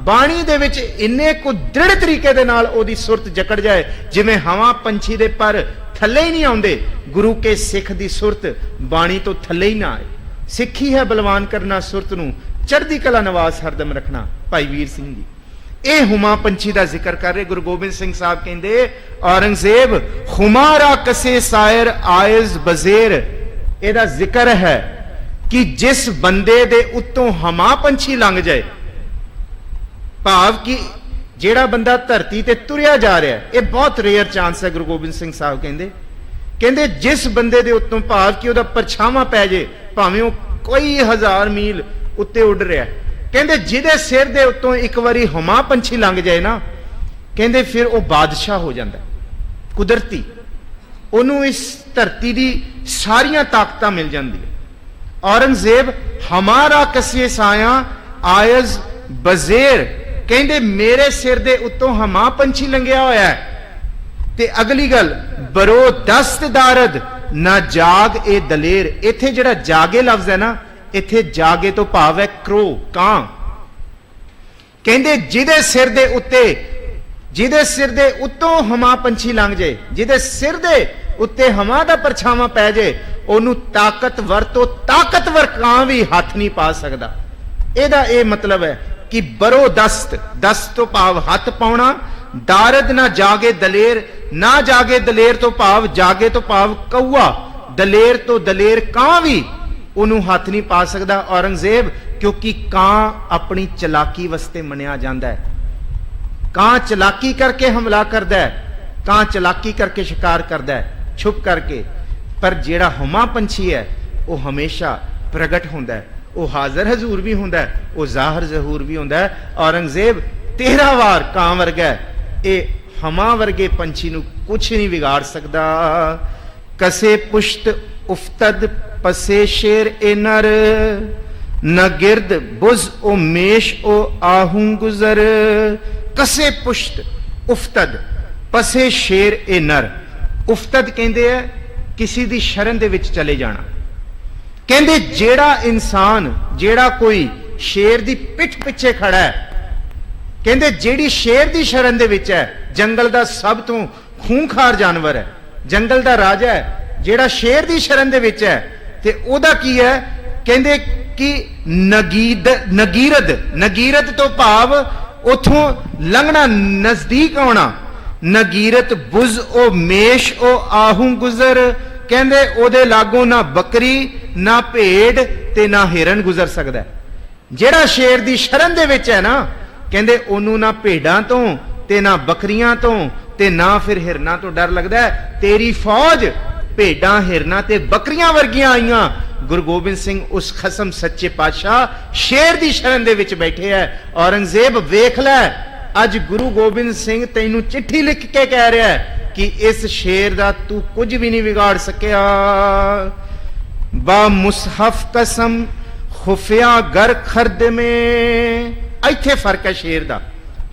बाणी दे विच इन्ने को दृढ़ तरीके दे नाल उहदी सुरत जकड़ जाए जिवें हवा पंछी दे पर थल्ले ही नहीं आउंदे। गुरु के सिख दी सुरत बाणी तो थल्ले ही ना आए। सिੱਖੀ है बलवान करना, सुरत नूं चढ़दी कला नवाज हरदम रखना। भाई वीर सिंह जी ਇਹ ਹੁਮਾ ਪੰਛੀ ਦਾ ਜ਼ਿਕਰ ਕਰ ਰਹੇ। ਗੁਰੂ ਗੋਬਿੰਦ ਸਿੰਘ ਸਾਹਿਬ ਕਹਿੰਦੇ ਔਰੰਗਜ਼ੇਬ ਹੁਮਾਰਾ ਕਸੇ ਸਾਇਰ ਆਇਜ਼ ਬਜ਼ੇਰ, ਇਹਦਾ ਜ਼ਿਕਰ ਹੈ ਕਿ ਜਿਸ ਬੰਦੇ ਦੇ ਉੱਤੋਂ ਹਮਾ ਪੰਛੀ ਲੰਘ ਜਾਏ, ਭਾਵ ਕਿ ਜਿਹੜਾ ਬੰਦਾ ਧਰਤੀ ਤੇ ਤੁਰਿਆ ਜਾ ਰਿਹਾ, ਇਹ ਬਹੁਤ ਰੇਅਰ ਚਾਂਸ ਹੈ। ਗੁਰੂ ਗੋਬਿੰਦ ਸਿੰਘ ਸਾਹਿਬ ਕਹਿੰਦੇ ਜਿਸ ਬੰਦੇ ਦੇ ਉੱਤੋਂ, ਭਾਵ ਕਿ ਉਹਦਾ ਪਰਛਾਵਾਂ ਪੈ ਜੇ, ਭਾਵੇਂ ਉਹ ਕੋਈ 1000 ਮੀਲ ਉੱਤੇ ਉੱਡ ਰਿਹਾ, ਕਹਿੰਦੇ ਜਿਹਦੇ ਸਿਰ ਦੇ ਉੱਤੋਂ ਇੱਕ ਵਾਰੀ ਹਮਾ ਪੰਛੀ ਲੰਘ ਜਾਏ ਨਾ, ਕਹਿੰਦੇ ਫਿਰ ਉਹ ਬਾਦਸ਼ਾਹ ਹੋ ਜਾਂਦਾ ਕੁਦਰਤੀ। ਉਹਨੂੰ ਇਸ ਧਰਤੀ ਦੀ ਸਾਰੀਆਂ ਤਾਕਤਾਂ ਮਿਲ ਜਾਂਦੀਆਂ। ਔਰੰਗਜ਼ੇਬ ਹਮਾਰਾ ਕਸੇ ਸਾਇਆ ਆਇਜ਼ ਬਜ਼ੇਰ, ਕਹਿੰਦੇ ਮੇਰੇ ਸਿਰ ਦੇ ਉੱਤੋਂ ਹਮਾ ਪੰਛੀ ਲੰਘਿਆ ਹੋਇਆ ਹੈ। ਤੇ ਅਗਲੀ ਗੱਲ ਬਰੋ ਦਸਤ ਦਾਰਦ ਨਾ ਜਾਗ ਇਹ ਦਲੇਰ, ਇੱਥੇ ਜਿਹੜਾ ਜਾਗੇ ਲਫ਼ਜ਼ ਹੈ ਨਾ, ਇੱਥੇ ਜਾਗੇ ਤੋਂ ਭਾਵ ਹੈ ਕਰੋ, ਕਾਂ। ਕਹਿੰਦੇ ਜਿਹਦੇ ਸਿਰ ਦੇ ਉੱਤੋਂ ਹਮਾ ਪੰਛੀ ਲੰਘ ਜਾਏ, ਜਿਹਦੇ ਸਿਰ ਦੇ ਉੱਤੇ ਹਮਾ ਦਾ ਪਰਛਾਵਾਂ ਪੈ ਜਾਏ, ਉਹਨੂੰ ਤਾਕਤਵਰ ਤੋਂ ਤਾਕਤਵਰ ਕਾਂ ਵੀ ਹੱਥ ਨਹੀਂ ਪਾ ਸਕਦਾ। ਇਹਦਾ ਇਹ ਮਤਲਬ ਹੈ ਕਿ ਬਰੋ ਦਸਤ, ਦਸਤ ਤੋਂ ਭਾਵ ਹੱਥ ਪਾਉਣਾ, ਦਾਰਦ ਨਾ ਜਾਗੇ ਦਲੇਰ, ਨਾ ਜਾਗੇ ਦਲੇਰ ਤੋਂ ਭਾਵ ਜਾਗੇ ਤੋਂ ਭਾਵ ਕਊਆ, ਦਲੇਰ ਤੋਂ ਦਲੇਰ ਕਾਂ ਵੀ ਉਹਨੂੰ ਹੱਥ ਨਹੀਂ ਪਾ ਸਕਦਾ ਔਰੰਗਜ਼ੇਬ, ਕਿਉਂਕਿ ਕਾਂ ਆਪਣੀ ਚਲਾਕੀ ਵਾਸਤੇ ਮੰਨਿਆ ਜਾਂਦਾ ਹੈ। ਕਾਂ ਚਲਾਕੀ ਕਰਕੇ ਹਮਲਾ ਕਰਦਾ ਹੈ, ਕਾਂ ਚਲਾਕੀ ਕਰਕੇ ਸ਼ਿਕਾਰ ਕਰਦਾ ਹੈ ਛੁਪ ਕਰਕੇ, ਪਰ ਜਿਹੜਾ ਹਮਾ ਪੰਛੀ ਹੈ ਉਹ ਹਮੇਸ਼ਾ ਪ੍ਰਗਟ ਹੁੰਦਾ ਹੈ, ਉਹ ਹਾਜ਼ਰ ਹਜ਼ੂਰ ਵੀ ਹੁੰਦਾ ਹੈ, ਉਹ ਜ਼ਾਹਰ ਜ਼ਹੂਰ ਵੀ ਹੁੰਦਾ ਹੈ। ਔਰੰਗਜ਼ੇਬ 13 ਵਾਰ ਕਾਂ ਵਰਗਾ ਹੈ, ਇਹ ਹਮਾ ਵਰਗੇ ਪੰਛੀ ਨੂੰ ਕੁਛ ਨਹੀਂ ਵਿਗਾੜ ਸਕਦਾ। ਕਸੇ ਪੁਸ਼ਤ ਉਫਤਦ पसे शेर ए नर, न गिरद बुज ओ मेश ओ आहू गुजर। कसे पुश्त उफ्तद पसे शेर ए नर, उफ्तद कहते हैं किसी दी शरण दे विच चले जाना। कहते जेड़ा इंसान, जेड़ा कोई शेर दी पिठ पिछे खड़ा है, कहते जेड़ी शेर दी शरण दे विच है, जंगल दा सब तो खूंखार जानवर है, जंगल दा राजा है, जेड़ा शेर दी शरण दे विच है, ते ओदा की है, कहते कि नगीरद, नगीरत तो भाव उथों लंघना, नजदीक आना। नगीरत बुज ओ मेश ओ आहू गुजर, कहते ओदे लागों ना बकरी ना भेड़ ते ना हिरन गुजर सकता है। जेड़ा शेर दी शरण दे विच है ना, कहते ओनू ना भेड़ां तो ते ना बकरियां तो ते ना फिर हिरना तो डर लगता है। तेरी फौज भेड़ां हिरना ते बकरियां वर्गियां आईयां। गुरु गोबिंद सिंह उस खसम सच्चे पातशाह शेर दी शरण दे विच बैठे है। औरंगजेब वेख लै, अज गुरु गोबिंद सिंह तैनू चिट्ठी लिख के कह रहा है कि इस शेर दा तू कुछ भी नहीं बिगाड़ सकिया। बा मुसहफ कसम खुफिया गर खर्द में, इत्थे फर्क है शेर दा।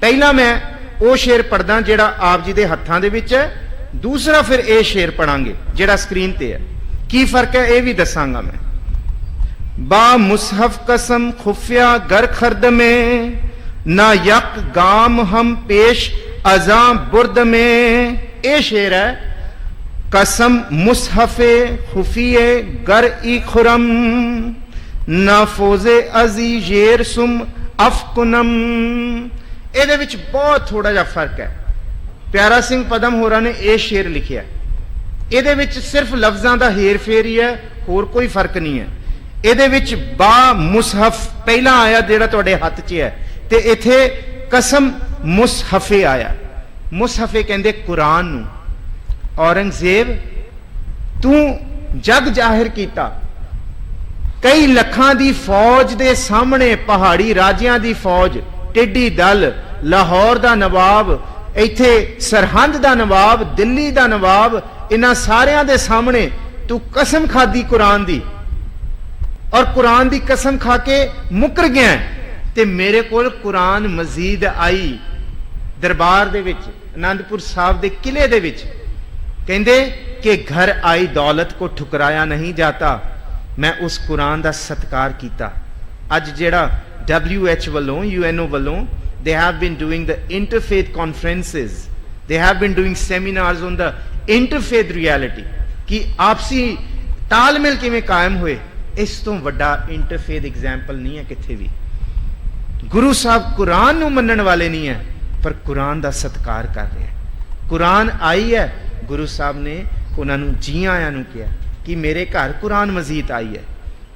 पहला मैं वो शेर पढ़दा जेड़ा आप जी दे हत्थां दे विच है, दूसरा फिर ये शेर पढ़ांगे जेड़ा स्क्रीन ते है। की फर्क है यह भी दसांगा मैं। बा मुसहफ कसम खुफिया गर खर्द में, ना यक गाम हम पेश अजा बुर्द में। ये शेर है कसम मुसहफे खुफिये गर ई खुरम, ਨਾ ਫੋਜ਼ੇ ਅਜ਼ੀ ਜ਼ੇਰ ਸੁਮ ਅਫਕੁਨਮ। ਇਹਦੇ ਵਿੱਚ ਬਹੁਤ ਥੋੜਾ ਜਿਹਾ ਫਰਕ ਹੈ। ਪਿਆਰਾ ਸਿੰਘ ਪਦਮ ਹੋਰਾਂ ਨੇ ਇਹ ਸ਼ੇਰ ਲਿਖਿਆ, ਇਹਦੇ ਵਿੱਚ ਸਿਰਫ ਲਫ਼ਜ਼ਾਂ ਦਾ ਹੇਰ ਫੇਰ ਹੀ ਹੈ, ਹੋਰ ਕੋਈ ਫਰਕ ਨਹੀਂ ਹੈ। ਇਹਦੇ ਵਿੱਚ ਬਾ ਮੁਸਹਫ ਪਹਿਲਾਂ ਆਇਆ ਜਿਹੜਾ ਤੁਹਾਡੇ ਹੱਥ 'ਚ ਹੈ, ਤੇ ਇੱਥੇ ਕਸਮ ਮੁਸਹਫੇ ਆਇਆ। ਮੁਸਹਫੇ ਕਹਿੰਦੇ ਕੁਰਾਨ ਨੂੰ। ਔਰੰਗਜ਼ੇਬ ਤੂੰ ਜਗ ਜ਼ਾਹਿਰ ਕੀਤਾ, ਕਈ ਲੱਖਾਂ ਦੀ ਫੌਜ ਦੇ ਸਾਹਮਣੇ, ਪਹਾੜੀ ਰਾਜਿਆਂ ਦੀ ਫੌਜ, ਟਿੱਡੀ ਦਲ, ਲਾਹੌਰ ਦਾ ਨਵਾਬ, ਇੱਥੇ ਸਰਹੰਦ ਦਾ ਨਵਾਬ, ਦਿੱਲੀ ਦਾ ਨਵਾਬ, ਇਹਨਾਂ ਸਾਰਿਆਂ ਦੇ ਸਾਹਮਣੇ ਤੂੰ ਕਸਮ ਖਾਦੀ ਕੁਰਾਨ ਦੀ, ਔਰ ਕੁਰਾਨ ਦੀ ਕਸਮ ਖਾ ਕੇ ਮੁਕਰ ਗਿਆ। ਤੇ ਮੇਰੇ ਕੋਲ ਕੁਰਾਨ ਮਜ਼ੀਦ ਆਈ ਦਰਬਾਰ ਦੇ ਵਿੱਚ, ਆਨੰਦਪੁਰ ਸਾਹਿਬ ਦੇ ਕਿਲੇ ਦੇ ਵਿੱਚ। ਕਹਿੰਦੇ ਕਿ ਘਰ ਆਈ ਦੌਲਤ ਕੋ ਠੁਕਰਾਇਆ ਨਹੀਂ ਜਾਤਾ। ਮੈਂ ਉਸ ਕੁਰਾਨ ਦਾ ਸਤਿਕਾਰ ਕੀਤਾ। ਅੱਜ ਜਿਹੜਾ WHO ਵੱਲੋਂ, UNO ਵੱਲੋਂ, they have been doing the interfaith conferences, they have been doing seminars on the interfaith reality, ਕਿ ਆਪਸੀ ਤਾਲਮੇਲ ਕਿਵੇਂ ਕਾਇਮ ਹੋਏ। ਇਸ ਤੋਂ ਵੱਡਾ ਇੰਟਰਫੇਥ ਐਗਜ਼ਾਮਪਲ ਨਹੀਂ ਹੈ ਕਿੱਥੇ ਵੀ। ਗੁਰੂ ਸਾਹਿਬ ਕੁਰਾਨ ਨੂੰ ਮੰਨਣ ਵਾਲੇ ਨਹੀਂ ਹੈ, ਪਰ ਕੁਰਾਨ ਦਾ ਸਤਿਕਾਰ ਕਰ ਰਹੇ ਹੈ। ਕੁਰਾਨ ਆਈ ਹੈ, ਗੁਰੂ ਸਾਹਿਬ ਨੇ ਉਹਨਾਂ ਨੂੰ ਜੀ ਆਇਆਂ ਨੂੰ ਕਿਹਾ ਕਿ ਮੇਰੇ ਘਰ ਕੁਰਾਨ ਮਜ਼ੀਦ ਆਈ ਹੈ।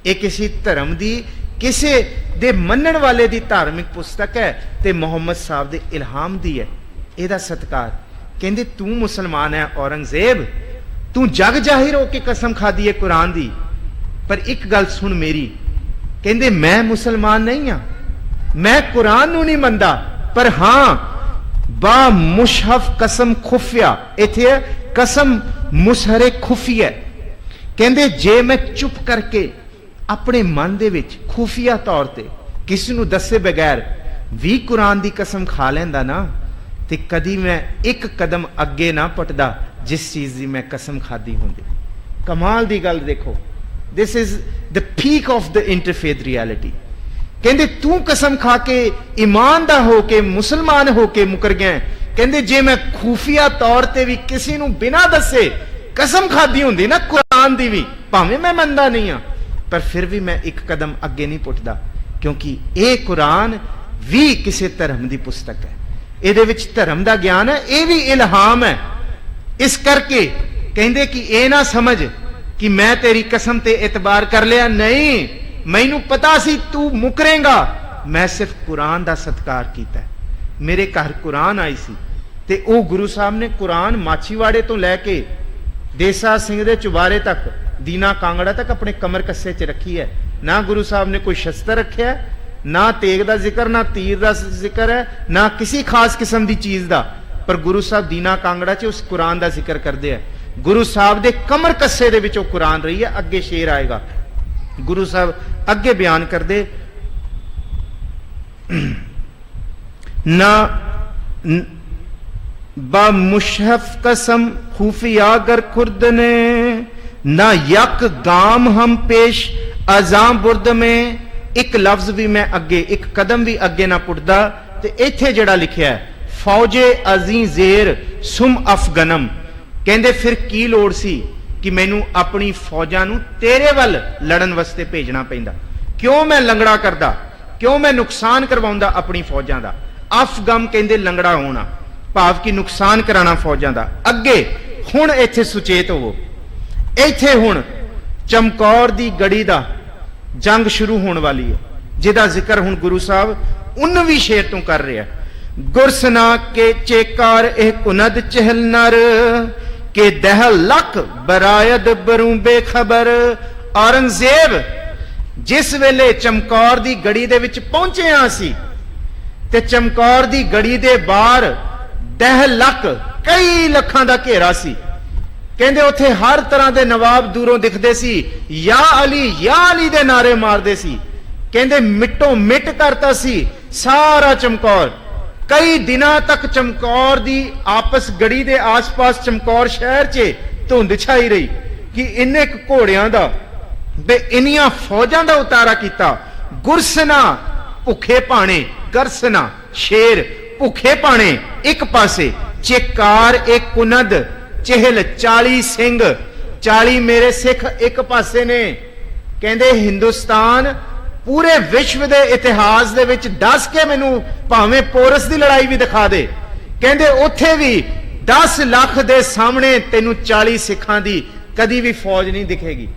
ਇਹ ਕਿਸੇ ਧਰਮ ਦੀ, ਕਿਸੇ ਦੇ ਮੰਨਣ ਵਾਲੇ ਦੀ ਧਾਰਮਿਕ ਪੁਸਤਕ ਹੈ, ਤੇ ਮੁਹੰਮਦ ਸਾਹਿਬ ਦੇ ਇਲਹਾਮ ਦੀ ਹੈ। ਇਹਦਾ ਸਤਿਕਾਰ। ਕਹਿੰਦੇ ਤੂੰ ਮੁਸਲਮਾਨ ਹੈ ਔਰੰਗਜ਼ੇਬ, ਤੂੰ ਜਗ ਜ਼ਾਹਿਰ ਹੋ ਕੇ ਕਸਮ ਖਾਦੀ ਹੈ ਕੁਰਾਨ ਦੀ, ਪਰ ਇੱਕ ਗੱਲ ਸੁਣ ਮੇਰੀ। ਕਹਿੰਦੇ ਮੈਂ ਮੁਸਲਮਾਨ ਨਹੀਂ ਹਾਂ, ਮੈਂ ਕੁਰਾਨ ਨੂੰ ਨਹੀਂ ਮੰਨਦਾ, ਪਰ ਹਾਂ ਬਾ ਮੁਸ਼ਹਫ ਕਸਮ ਖੁਫੀਆ, ਇੱਥੇ ਕਸਮ ਮੁਸਹਰੇ ਖੁਫੀਆ। ਕਹਿੰਦੇ ਜੇ ਮੈਂ ਚੁੱਪ ਕਰਕੇ ਆਪਣੇ ਮਨ ਦੇ ਵਿੱਚ ਖੁਫੀਆ ਤੌਰ ਤੇ ਕਿਸੇ ਨੂੰ ਦੱਸੇ ਬਗੈਰ ਵੀ ਕੁਰਾਨ ਦੀ ਕਸਮ ਖਾ ਲੈਂਦਾ ਨਾ, ਤੇ ਕਦੀ ਮੈਂ ਇੱਕ ਕਦਮ ਅੱਗੇ ਨਾ ਪਟਦਾ ਜਿਸ ਚੀਜ਼ ਦੀ ਮੈਂ ਕਸਮ ਖਾਦੀ ਹੁੰਦੀ। ਕਮਾਲ ਦੀ ਗੱਲ ਦੇਖੋ। This is the peak of the interfaith reality. ਕਹਿੰਦੇ ਤੂੰ ਕਸਮ ਖਾ ਕੇ ਈਮਾਨਦਾਰ ਹੋ ਕੇ ਮੁਸਲਮਾਨ ਹੋ ਕੇ ਮੁਕਰ ਗਿਆ। ਕਹਿੰਦੇ ਜੇ ਮੈਂ ਖੂਫੀਆ ਤੌਰ ਤੇ ਵੀ ਕਿਸੇ ਨੂੰ ਬਿਨਾਂ ਦੱਸੇ ਕਸਮ ਖਾਦੀ ਹੁੰਦੀ ਨਾ ਕੁਰਾਨ ਦੀ ਵੀ, ਭਾਵੇਂ ਮੈਂ ਮੰਨਦਾ ਨਹੀਂ ਆ, ਪਰ ਫਿਰ ਵੀ ਮੈਂ ਇੱਕ ਕਦਮ ਅੱਗੇ ਨਹੀਂ ਪੁੱਟਦਾ, ਕਿਉਂਕਿ ਇਹ ਕੁਰਾਨ ਵੀ ਕਿਸੇ ਧਰਮ ਦੀ ਪੁਸਤਕ ਹੈ। ਇਹਦੇ ਵਿੱਚ ਧਰਮ ਦਾ ਗਿਆਨ ਹੈ, ਇਹ ਵੀ ਇਲਹਾਮ ਹੈ। ਇਸ ਕਰਕੇ ਕਹਿੰਦੇ ਕਿ ਇਹ ਨਾ ਸਮਝ ਕਿ ਮੈਂ ਤੇਰੀ ਕਸਮ ਤੇ ਇਤਬਾਰ ਕਰ ਲਿਆ, ਨਹੀਂ, ਮੈਨੂੰ ਪਤਾ ਸੀ ਤੂੰ ਮੁਕਰੇਂਗਾ। ਮੈਂ ਸਿਰਫ ਕੁਰਾਨ ਦਾ ਸਤਿਕਾਰ ਕੀਤਾ। ਮੇਰੇ ਘਰ ਕੁਰਾਨ ਆਈ ਸੀ, ਤੇ ਉਹ ਗੁਰੂ ਸਾਹਿਬ ਨੇ ਕੁਰਾਨ ਮਾਛੀਵਾੜੇ ਤੋਂ ਲੈ ਕੇ ਦੇਸਾ ਸਿੰਘ ਦੇ ਚੁਬਾਰੇ ਤੱਕ, ਦੀਨਾ ਕਾਂਗੜਾ ਤੱਕ ਆਪਣੇ ਕਮਰ ਕੱਸੇ 'ਚ ਰੱਖੀ ਹੈ। ਨਾ ਗੁਰੂ ਸਾਹਿਬ ਨੇ ਕੋਈ ਸ਼ਸਤਰ ਰੱਖਿਆ, ਨਾ ਤੇਗ ਦਾ ਜ਼ਿਕਰ, ਨਾ ਤੀਰ ਦਾ ਜ਼ਿਕਰ ਹੈ, ਨਾ ਕਿਸੇ ਖਾਸ ਕਿਸਮ ਦੀ ਚੀਜ਼ ਦਾ, ਪਰ ਗੁਰੂ ਸਾਹਿਬ ਦੀਨਾ ਕਾਂਗੜਾ 'ਚ ਉਸ ਕੁਰਾਨ ਦਾ ਜ਼ਿਕਰ ਕਰਦੇ ਆ। ਗੁਰੂ ਸਾਹਿਬ ਦੇ ਕਮਰ ਕੱਸੇ ਦੇ ਵਿੱਚ ਉਹ ਕੁਰਾਨ ਰਹੀ ਹੈ। ਅੱਗੇ ਸ਼ੇਰ ਆਏਗਾ, ਗੁਰੂ ਸਾਹਿਬ ਅੱਗੇ ਬਿਆਨ ਕਰਦੇ, ਨਾ ਬਾ ਮੁਸ਼ਹਫ ਕਸਮ ਖੂਫੀਆ गर खुर्द ने ना यक गाम हम पेश अजाम बुर्द में। एक लफ्ज भी मैं अगे, एक कदम भी अगे ना पुटदा। ते इत्थे जड़ा लिखिया है फौजे अजी जेर सुम अफगनम। कहंदे फिर की लोड़ सी कि मैनू अपनी फौजां नू तेरे वल लड़न वास्ते भेजना पैंदा? क्यों मैं लंगड़ा करदा, क्यों मैं नुकसान करवाउंदा अपनी फौजां दा? अफगम कहंदे लंगड़ा होना, भाव कि नुकसान कराना फौजां दा। अगे हुण इत्थे सुचेत होवो, इत्थे हुण चमकौर दी गड़ी दा जंग शुरू होने वाली है, जिहदा जिक्र हुण गुरु साहब 19वीं शेर तो कर रहे हैं। गुरसना के चेकार ए कुनद चहल नर के दहल लक बरायद बरू बेखबर। औरंगजेब जिस वेले चमकौर दी गड़ी दे विच पहुंचे सी, ते चमकौर दी गड़ी दे बाहर दह लक कई लखां दा घेरा सी। कहंदे उत्थे हर तरह दे नवाब दूरों दिखदे सी, या अली दे नारे मारदे सी। कहंदे मिटो मिट करता सी सारा चमकौर। कई दिनां तक चमकौर दी आपस गड़ी दे आस पास चमकौर शहर च धुंध छाई रही कि इन्ने घोड़ियां दा बे इन्नियां फौजां दा उतारा किया। गुरसना भुखे पाने, गरसना शेर, भुखे पाने एक पासे, चेकार एक कुनद चहल 40 सिंह 40 मेरे सिख एक पासे ने। ਕਹਿੰਦੇ ਹਿੰਦੁਸਤਾਨ ਪੂਰੇ ਵਿਸ਼ਵ ਦੇ ਇਤਿਹਾਸ ਦੇ ਵਿੱਚ ਦੱਸ ਕੇ ਮੈਨੂੰ ਭਾਵੇਂ ਪੋਰਸ ਦੀ ਲੜਾਈ ਵੀ ਦਿਖਾ ਦੇ, ਕਹਿੰਦੇ ਉੱਥੇ ਵੀ 10 ਲੱਖ ਦੇ ਸਾਹਮਣੇ ਤੈਨੂੰ 40 ਸਿੱਖਾਂ ਦੀ ਕਦੀ ਵੀ ਫੌਜ ਨਹੀਂ ਦਿਖੇਗੀ।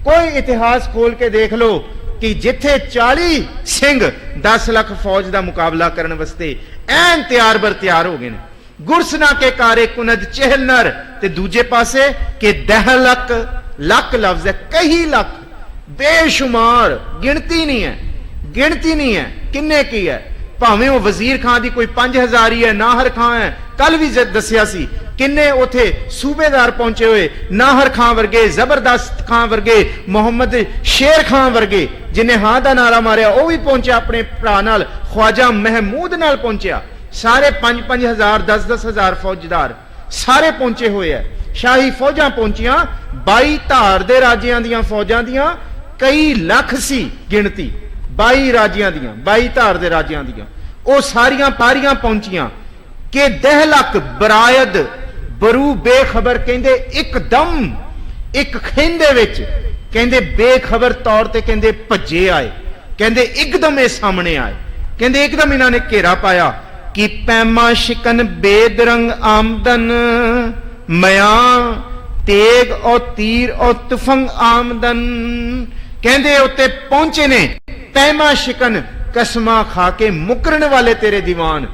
ਕੋਈ ਇਤਿਹਾਸ ਖੋਲ ਕੇ ਦੇਖ ਲਓ ਕਿ ਜਿੱਥੇ 40 ਸਿੰਘ 10 ਲੱਖ ਫੌਜ ਦਾ ਮੁਕਾਬਲਾ ਕਰਨ ਵਾਸਤੇ ਐਨ ਤਿਆਰ ਬਰ ਤਿਆਰ ਹੋ ਗਏ ਨੇ। ਗੁਰਸਨਾ ਕੇ ਕਾਰੇ ਕੁਨਦ ਚਹਿਲ ਨਰ, ਤੇ ਦੂਜੇ ਪਾਸੇ ਕਿ ਦਹਿਲਕ, ਲੱਖ ਲਫ਼ਜ਼ ਹੈ, ਕਈ ਲੱਖ, ਬੇਸ਼ੁਮਾਰ, ਗਿਣਤੀ ਨਹੀਂ ਹੈ, ਗਿਣਤੀ ਨਹੀਂ ਹੈ ਕਿੰਨੇ ਕੀ ਹੈ। ਭਾਵੇਂ ਉਹ ਵਜ਼ੀਰ ਖਾਂ ਦੀ ਕੋਈ 5000 ਹੀ ਹੈ, ਨਾਹਰ ਖਾਂ ਹੈ, ਕੱਲ ਵੀ ਦੱਸਿਆ ਸੀ ਕਿੰਨੇ ਉਥੇ ਸੂਬੇਦਾਰ ਪਹੁੰਚੇ ਹੋਏ, ਨਾਹਰ ਖਾਂ ਵਰਗੇ, ਜ਼ਬਰਦਸਤ ਖਾਂ ਵਰਗੇ, ਮੁਹੰਮਦ ਸ਼ੇਰ ਖਾਂ ਵਰਗੇ, ਜਿਨੇ ਹਾਂ ਦਾ ਨਾਰਾ ਮਾਰਿਆ ਉਹ ਵੀ ਪਹੁੰਚਿਆ ਆਪਣੇ ਭਰਾ ਨਾਲ, ख्वाजा महमूद नाल पहुंचया। सारे 5-5 10-10 हजार फौजदार सारे पहुंचे हुए है। शाही फौजां पहुंचियां, 22 धार दे राज्यां दियां फौजां दियां कई लख सी गिणती, 22 राज्यां दियां, 22 धार दे राज्यां दियां, ਉਹ ਸਾਰੀਆਂ ਪਾਰੀਆਂ ਪਹੁੰਚੀਆਂ ਕਿ ਦਹਿਲਕ ਬਰਾਇਦ ਬਰੂ ਬੇਖਬਰ, ਕਹਿੰਦੇ ਇੱਕਦਮ ਇੱਕ ਖਿੰਦੇ ਵਿੱਚ, ਕਹਿੰਦੇ ਬੇਖਬਰ ਤੌਰ ਤੇ ਕਹਿੰਦੇ ਭੱਜੇ ਆਏ, ਕਹਿੰਦੇ ਇੱਕਦਮ ਇਹ ਸਾਹਮਣੇ ਆਏ, ਕਹਿੰਦੇ ਇੱਕਦਮ ਇਹਨਾਂ ਨੇ ਘੇਰਾ ਪਾਇਆ ਕਿ ਪੈਮਾ ਸ਼ਿਕਨ ਬੇਦਰੰਗ ਆਮਦਨ ਮਿਆਂ ਤੇਗ ਔ ਤੀਰ ਔ ਤੁਫੰਗ ਆਮਦਨ, ਕਹਿੰਦੇ ਉੱਤੇ ਪਹੁੰਚੇ ਨੇ ਪੈਮਾ ਸ਼ਿਕਨ, ਕਸਮਾਂ ਖਾ ਕੇ ਮੁਕਰਨ ਵਾਲੇ ਤੇਰੇ ਦੀਵਾਨ,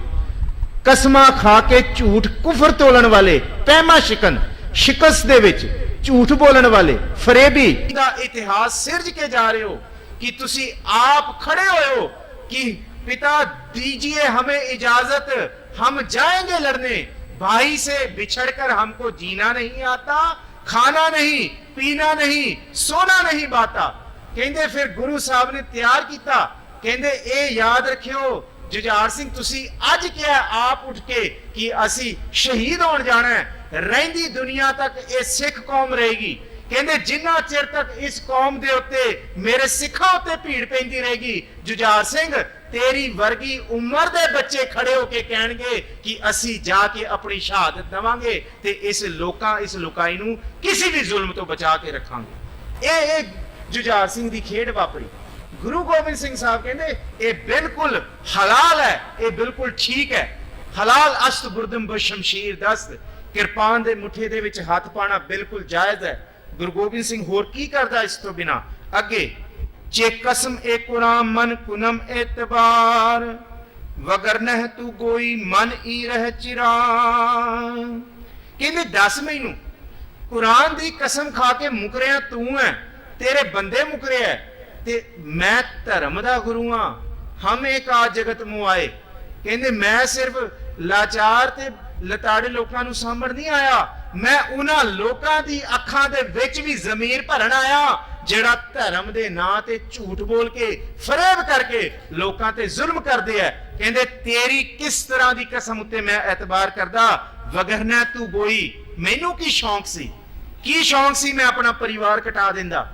ਕਸਮਾਂ ਖਾ ਕੇ ਝੂਠ ਕੁਫਰ ਤੋਲਣ ਵਾਲੇ, ਪੈਮਾ ਸ਼ਿਕਨ ਸ਼ਿਕਸ ਦੇ ਵਿੱਚ ਝੂਠ ਬੋਲਣ ਵਾਲੇ, ਫਰੇਬੀ ਦਾ ਇਤਿਹਾਸ ਸਿਰਜ ਕੇ ਜਾ ਰਹੇ ਹੋ कि तुसी आप खड़े हो कि पिता दीजिए हमें इजाजत, हम जाएंगे लड़ने, भाई से बिछड़कर हमको जीना नहीं आता, खाना नहीं, पीना नहीं, सोना नहीं बाता। कहंदे फिर गुरु साहब ने तैयार किया, कहंदे ए याद रखियो जुझार सिंह तुसी अज क्या आप उठ के कि असी शहीद होने जाना है, रहिंदी दुनिया तक ये सिख कौम रहेगी। कहंदे जिन्ना चिर तक इस कौम दे उत्ते मेरे सिखां उत्ते भीड़ पैंदी रहेगी, जुझार सिंह तेरी वर्गी उम्र दे बच्चे खड़े होके कहणगे कि असी जाके अपनी शहादत देवांगे ते इस लोकाई नूं किसी भी जुल्म तो बचा के रखांगे। ये जुझार सिंह दी खेड वापरी। गुरु गोबिंद सिंह साहब कहंदे ये बिल्कुल हलाल है, ये बिल्कुल ठीक है, हलाल अस्त गुरदम ब शमशीर दस्त, किरपान दे मुठे दे विच हथ पाना बिल्कुल जायज है। गुरु गोबिंद सिंह होर की करदा इस तो बिना अगे, चे कसम ए कुरान मन कुनम एतबार, वगर नह तू गोई मन ई रह चिरा। कहंदे 10 मैनू कुरान दी कसम खा के मुकरिया तू है, तेरे बंदे मुकरे है, ते मैं धर्म दा गुरु हां, हम एक आ जगत मुंह आए। कहंदे मैं सिर्फ लाचार ते लताड़े लोकां नूं सामण नहीं आया, मैं उन्हां लोकां दी अखां दे विच भी ज़मीर भरन आया ਜਿਹੜਾ ਧਰਮ ਦੇ ਨਾਂ ਤੇ ਝੂਠ ਬੋਲ ਕੇ ਫਰੇਬ ਕਰਕੇ ਲੋਕਾਂ ਤੇ ਜ਼ੁਲਮ ਕਰਦੇ ਆ। ਕਹਿੰਦੇ ਤੇਰੀ ਕਿਸ ਤਰ੍ਹਾਂ ਦੀ ਕਸਮ ਉੱਤੇ ਮੈਂ ਇਤਬਾਰ ਕਰਦਾ, ਵਗਰਨਾ ਤੂੰ ਗੋਈ। ਮੈਨੂੰ ਕੀ ਸ਼ੌਂਕ ਸੀ, ਕੀ ਸ਼ੌਂਕ ਸੀ ਮੈਂ ਆਪਣਾ ਪਰਿਵਾਰ ਕਟਾ ਦਿੰਦਾ,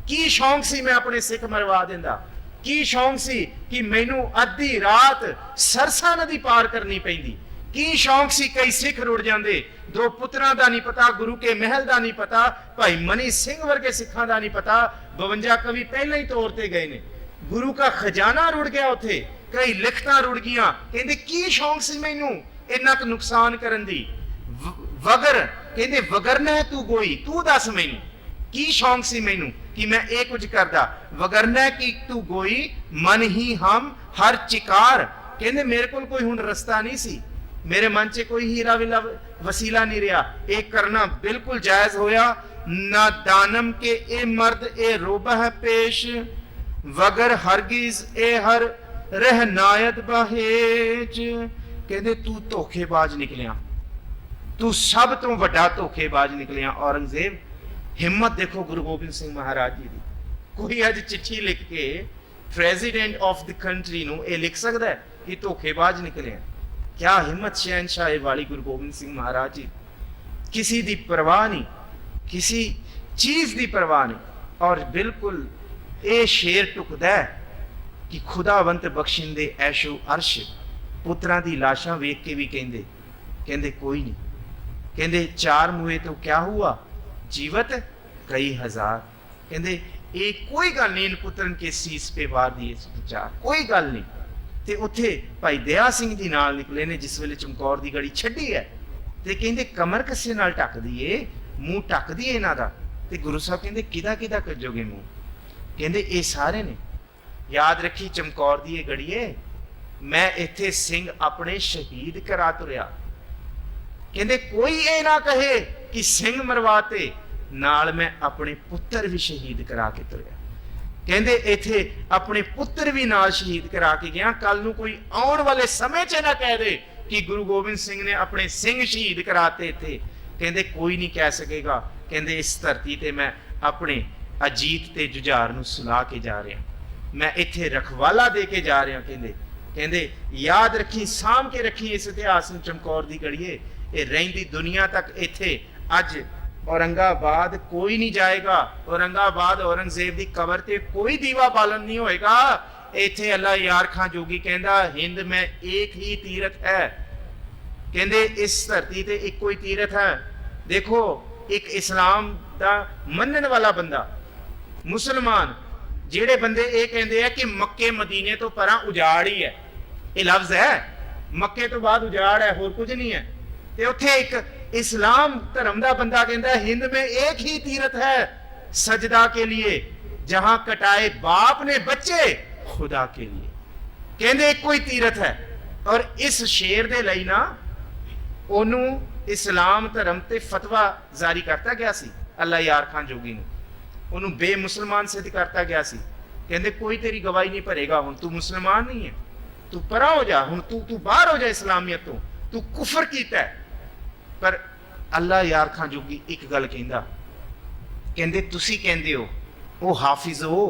ਕੀ ਸ਼ੌਂਕ ਸੀ ਮੈਂ ਆਪਣੇ ਸਿੱਖ ਮਰਵਾ ਦਿੰਦਾ, ਕੀ ਸ਼ੌਂਕ ਸੀ ਕਿ ਮੈਨੂੰ ਅੱਧੀ ਰਾਤ ਸਰਸਾ ਨਦੀ ਪਾਰ ਕਰਨੀ ਪੈਂਦੀ, ਕੀ ਸ਼ੌਂਕ ਸੀ ਕਈ ਸਿੱਖ ਰੁੜ ਜਾਂਦੇ, ਦੋ ਪੁੱਤਰਾਂ ਦਾ ਨਹੀਂ ਪਤਾ, ਗੁਰੂ ਕੇ ਮਹਿਲ ਦਾ ਨਹੀਂ ਪਤਾ, ਭਾਈ ਮਨੀ ਸਿੰਘ ਵਰਗੇ ਸਿੱਖਾਂ ਦਾ ਨਹੀਂ ਪਤਾ, 52 ਕਵੀ ਪਹਿਲਾਂ ਹੀ ਤੌਰ ਤੇ ਗਏ ਨੇ, ਗੁਰੂ ਦਾ ਖਜ਼ਾਨਾ ਰੁੜ ਗਿਆ ਉੱਥੇ, ਕਈ ਲਿਖਤਾਂ ਰੁੜ ਗਈਆਂ। ਕਹਿੰਦੇ ਕੀ ਸ਼ੌਂਕ ਸੀ ਮੈਨੂੰ ਇੰਨਾ ਕੁ ਨੁਕਸਾਨ ਕਰਨ ਦੀ। ਵਗਰ ਕਹਿੰਦੇ ਵਗਰਨਾ ਤੂੰ ਗੋਈ, ਤੂੰ ਦੱਸ ਮੈਨੂੰ ਕੀ ਸ਼ੌਂਕ ਸੀ ਮੈਨੂੰ ਕਿ ਮੈਂ ਇਹ ਕੁਝ ਕਰਦਾ। ਵਗਰਨਾ ਕੀ ਤੂੰ ਗੋਈ ਮਨ ਹੀ ਹਮ ਹਰ ਚਿਕਾਰ। ਕਹਿੰਦੇ ਮੇਰੇ ਕੋਲ ਕੋਈ ਹੁਣ ਰਸਤਾ ਨਹੀਂ ਸੀ, मेरे मन च कोई हीरा वसीला नहीं रहा, एक करना बिल्कुल जायज होया। ना दानम के ए मर्द ए रोबा है पेश, वगर हरगिज ए हर रह नायत बहेज। कहते तू धोखेबाज निकलिया, तू सब तो वड्डा धोखेबाज निकलिया औरंगजेब। हिम्मत देखो गुरु गोबिंद सिंह महाराज जी दी। कोई अज चिट्ठी लिख के प्रेजिडेंट ऑफ द कंट्री नूं ये लिख सकता है कि धोखेबाज निकले। क्या हिम्मत शहनशाह वाली गुरु गोबिंद सिंह महाराज जी, किसी दी परवाह नहीं, किसी चीज दी परवाह नहीं, और बिल्कुल ये शेर टुकदा है कि खुदावंत बख्शिंदे ऐशो अर्श। पुत्रां दी लाशां वेख के भी कहंदे कोई नहीं, कहंदे 4 मुए तो क्या हुआ, जीवत कई हजार। कहंदे ਇਹ ਕੋਈ ਗੱਲ ਨਹੀਂ, ਪੁੱਤਰਨ ਕੇ ਸੀਸ पे वार दिए विचार, कोई गल नहीं। ਤੇ ਉੱਥੇ ਭਾਈ ਦਇਆ ਸਿੰਘ ਜੀ ਨਾਲ ਨਿਕਲੇ ਨੇ ਜਿਸ ਵੇਲੇ ਚਮਕੌਰ ਦੀ ਗੜੀ ਛੱਡੀ ਹੈ, ਤੇ ਕਹਿੰਦੇ ਕਮਰ ਕੱਸੇ ਨਾਲ ਢੱਕ ਦਈਏ, ਮੂੰਹ ਢੱਕ ਦਈਏ ਇਹਨਾਂ ਦਾ। ਤੇ ਗੁਰੂ ਸਾਹਿਬ ਕਹਿੰਦੇ ਕਿਹਦਾ ਕਿਹਦਾ ਕੱਜੋਗੇ ਮੂੰਹ? ਕਹਿੰਦੇ ਇਹ ਸਾਰੇ ਨੇ। ਯਾਦ ਰੱਖੀ ਚਮਕੌਰ ਦੀ ਇਹ ਗੜੀਏ, ਮੈਂ ਇੱਥੇ ਸਿੰਘ ਆਪਣੇ ਸ਼ਹੀਦ ਕਰਾ ਤੁਰਿਆ। ਕਹਿੰਦੇ ਕੋਈ ਇਹ ਨਾ ਕਹੇ ਕਿ ਸਿੰਘ ਮਰਵਾਤੇ, ਨਾਲ ਮੈਂ ਆਪਣੇ ਪੁੱਤਰ ਵੀ ਸ਼ਹੀਦ ਕਰਾ ਕੇ ਤੁਰਿਆ। ਕਹਿੰਦੇ ਇੱਥੇ ਆਪਣੇ ਪੁੱਤਰ ਵੀ ਨਾਲ ਸ਼ਹੀਦ ਕਰਾ ਕੇ ਗਿਆ। ਕੱਲ ਨੂੰ ਕੋਈ ਆਉਣ ਵਾਲੇ ਸਮੇਂ 'ਚ ਨਾ ਕਹਿ ਦੇ ਕਿ ਗੁਰੂ ਗੋਬਿੰਦ ਸਿੰਘ ਨੇ ਆਪਣੇ ਸਿੰਘ ਸ਼ਹੀਦ ਕਰਾਤੇ ਇੱਥੇ। ਕਹਿੰਦੇ ਕੋਈ ਨਹੀਂ ਕਹਿ ਸਕੇਗਾ। ਕਹਿੰਦੇ ਇਸ ਧਰਤੀ ਤੇ ਮੈਂ ਆਪਣੇ ਅਜੀਤ ਤੇ ਜੁਝਾਰ ਨੂੰ ਸੁਲਾ ਕੇ ਜਾ ਰਿਹਾ, ਮੈਂ ਇੱਥੇ ਰਖਵਾਲਾ ਦੇ ਕੇ ਜਾ ਰਿਹਾ। ਕਹਿੰਦੇ ਯਾਦ ਰੱਖੀ, ਸਾਂਭ ਕੇ ਰੱਖੀ ਇਸ ਇਤਿਹਾਸ ਨੂੰ ਚਮਕੌਰ ਦੀ ਗੜੀਏ। ਇਹ ਰਹਿੰਦੀ ਦੁਨੀਆ ਤੱਕ ਇੱਥੇ ਅੱਜ औरंगाबाद कोई नहीं जाएगा। औरंगाबाद औरंगजेब की कबर ते कोई दीवा बालन नहीं होएगा। इत्थे अल्लाह यार खां जोगी कहंदा हिंद में एक ही तीरथ है। कहंदे इस धरती ते एक कोई तीरथ है। देखो एक इस्लाम दा मनन वाला बंदा, मुसलमान जेड़े बंदे ये कहंदे है कि मक्के मदीने तो परां उजाड़ ही है, ये लफ्ज है, मक्के तो बाद उजाड़ है, होर कुछ नहीं है। ते उत्थे एक इस्लाम धर्म का बंदा कहता है हिंद में एक ही तीरथ है सजदा के लिए, जहां कटाए बाप ने बच्चे खुदा के लिए। कहते एक कोई तीरथ है। और इस शेर दे लई ना ओनू इस्लाम धर्म ते फतवा जारी करता गया सी अल्लाह यार खान जोगी ने, ओनू बेमुसलमान सिद्ध करता गया सी। कहते कोई तेरी गवाही नहीं भरेगा, हुण तू मुसलमान नहीं है, तू परा हो जा, हुण तू बाहर हो जा इस्लामियत तो, तू कुफर कीता है। पर अल्लाह यार खां जोगी एक गल कहंदा, कहंदे तुसी कहंदे हो ओ हाफिज हो,